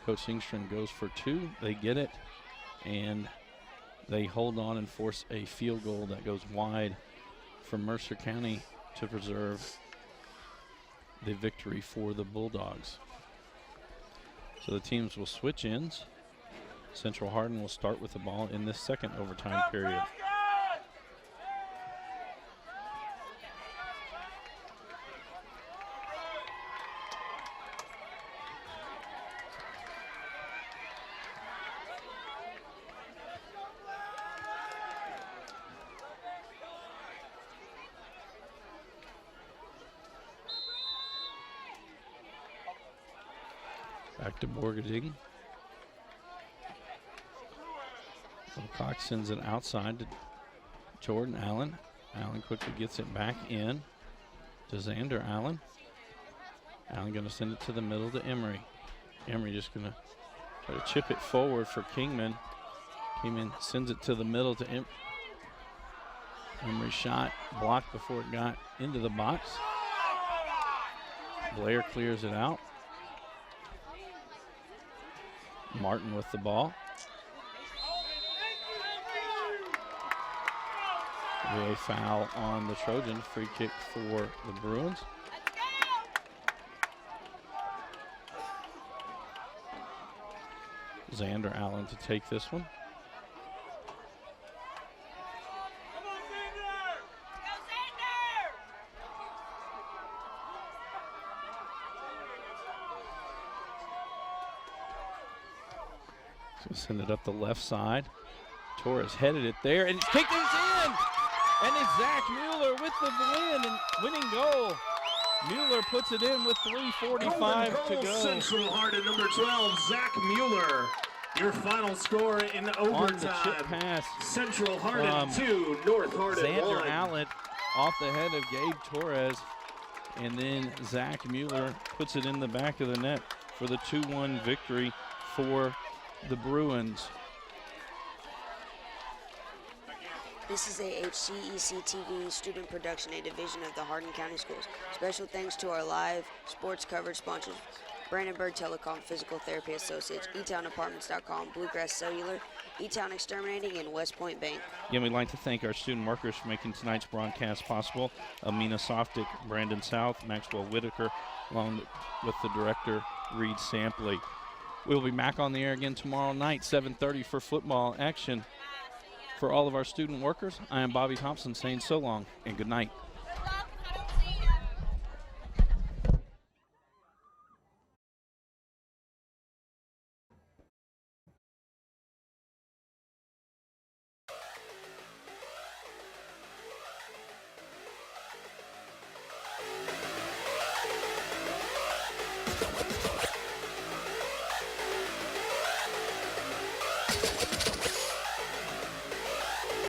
Coach Ingstrom goes for 2. They get it, and they hold on and force a field goal that goes wide for Mercer County to preserve the victory for the Bulldogs. So the teams will switch ends. Central Hardin will start with the ball in this second overtime period. Back to Borgading. Wilcox sends it outside to Jordan Allen. Allen quickly gets it back in to Xander Allen. Allen going to send it to the middle to Emery. Emery just going to try to chip it forward for Kingman. Kingman sends it to the middle to Emery. Shot blocked before it got into the box. Blair clears it out. Martin with the ball. A foul on the Trojans. Free kick for the Bruins. Xander Allen to take this one. So send it up the left side. Torres headed it there, and it's kicked in! And it's Zach Mueller with the win and winning goal. Mueller puts it in with 3:45 to go. Central Hardin, number 12, Zach Mueller. Your final score in overtime. On the chip pass. Central Hardin 2, North Hardin 1. Xander Allen off the head of Gabe Torres. And then Zach Mueller puts it in the back of the net for the 2-1 victory for the Bruins. This is a HCEC-TV student production, a division of the Hardin County Schools. Special thanks to our live sports coverage sponsors, Brandenburg Telecom Physical Therapy Associates, eTownApartments.com, Bluegrass Cellular, eTown Exterminating, and West Point Bank. Again, we'd like to thank our student workers for making tonight's broadcast possible. Amina Softic, Brandon South, Maxwell Whitaker, along with the director, Reed Sampley. We'll be back on the air again tomorrow night, 7:30 for football action. For all of our student workers, I am Bobby Thompson saying so long and good night.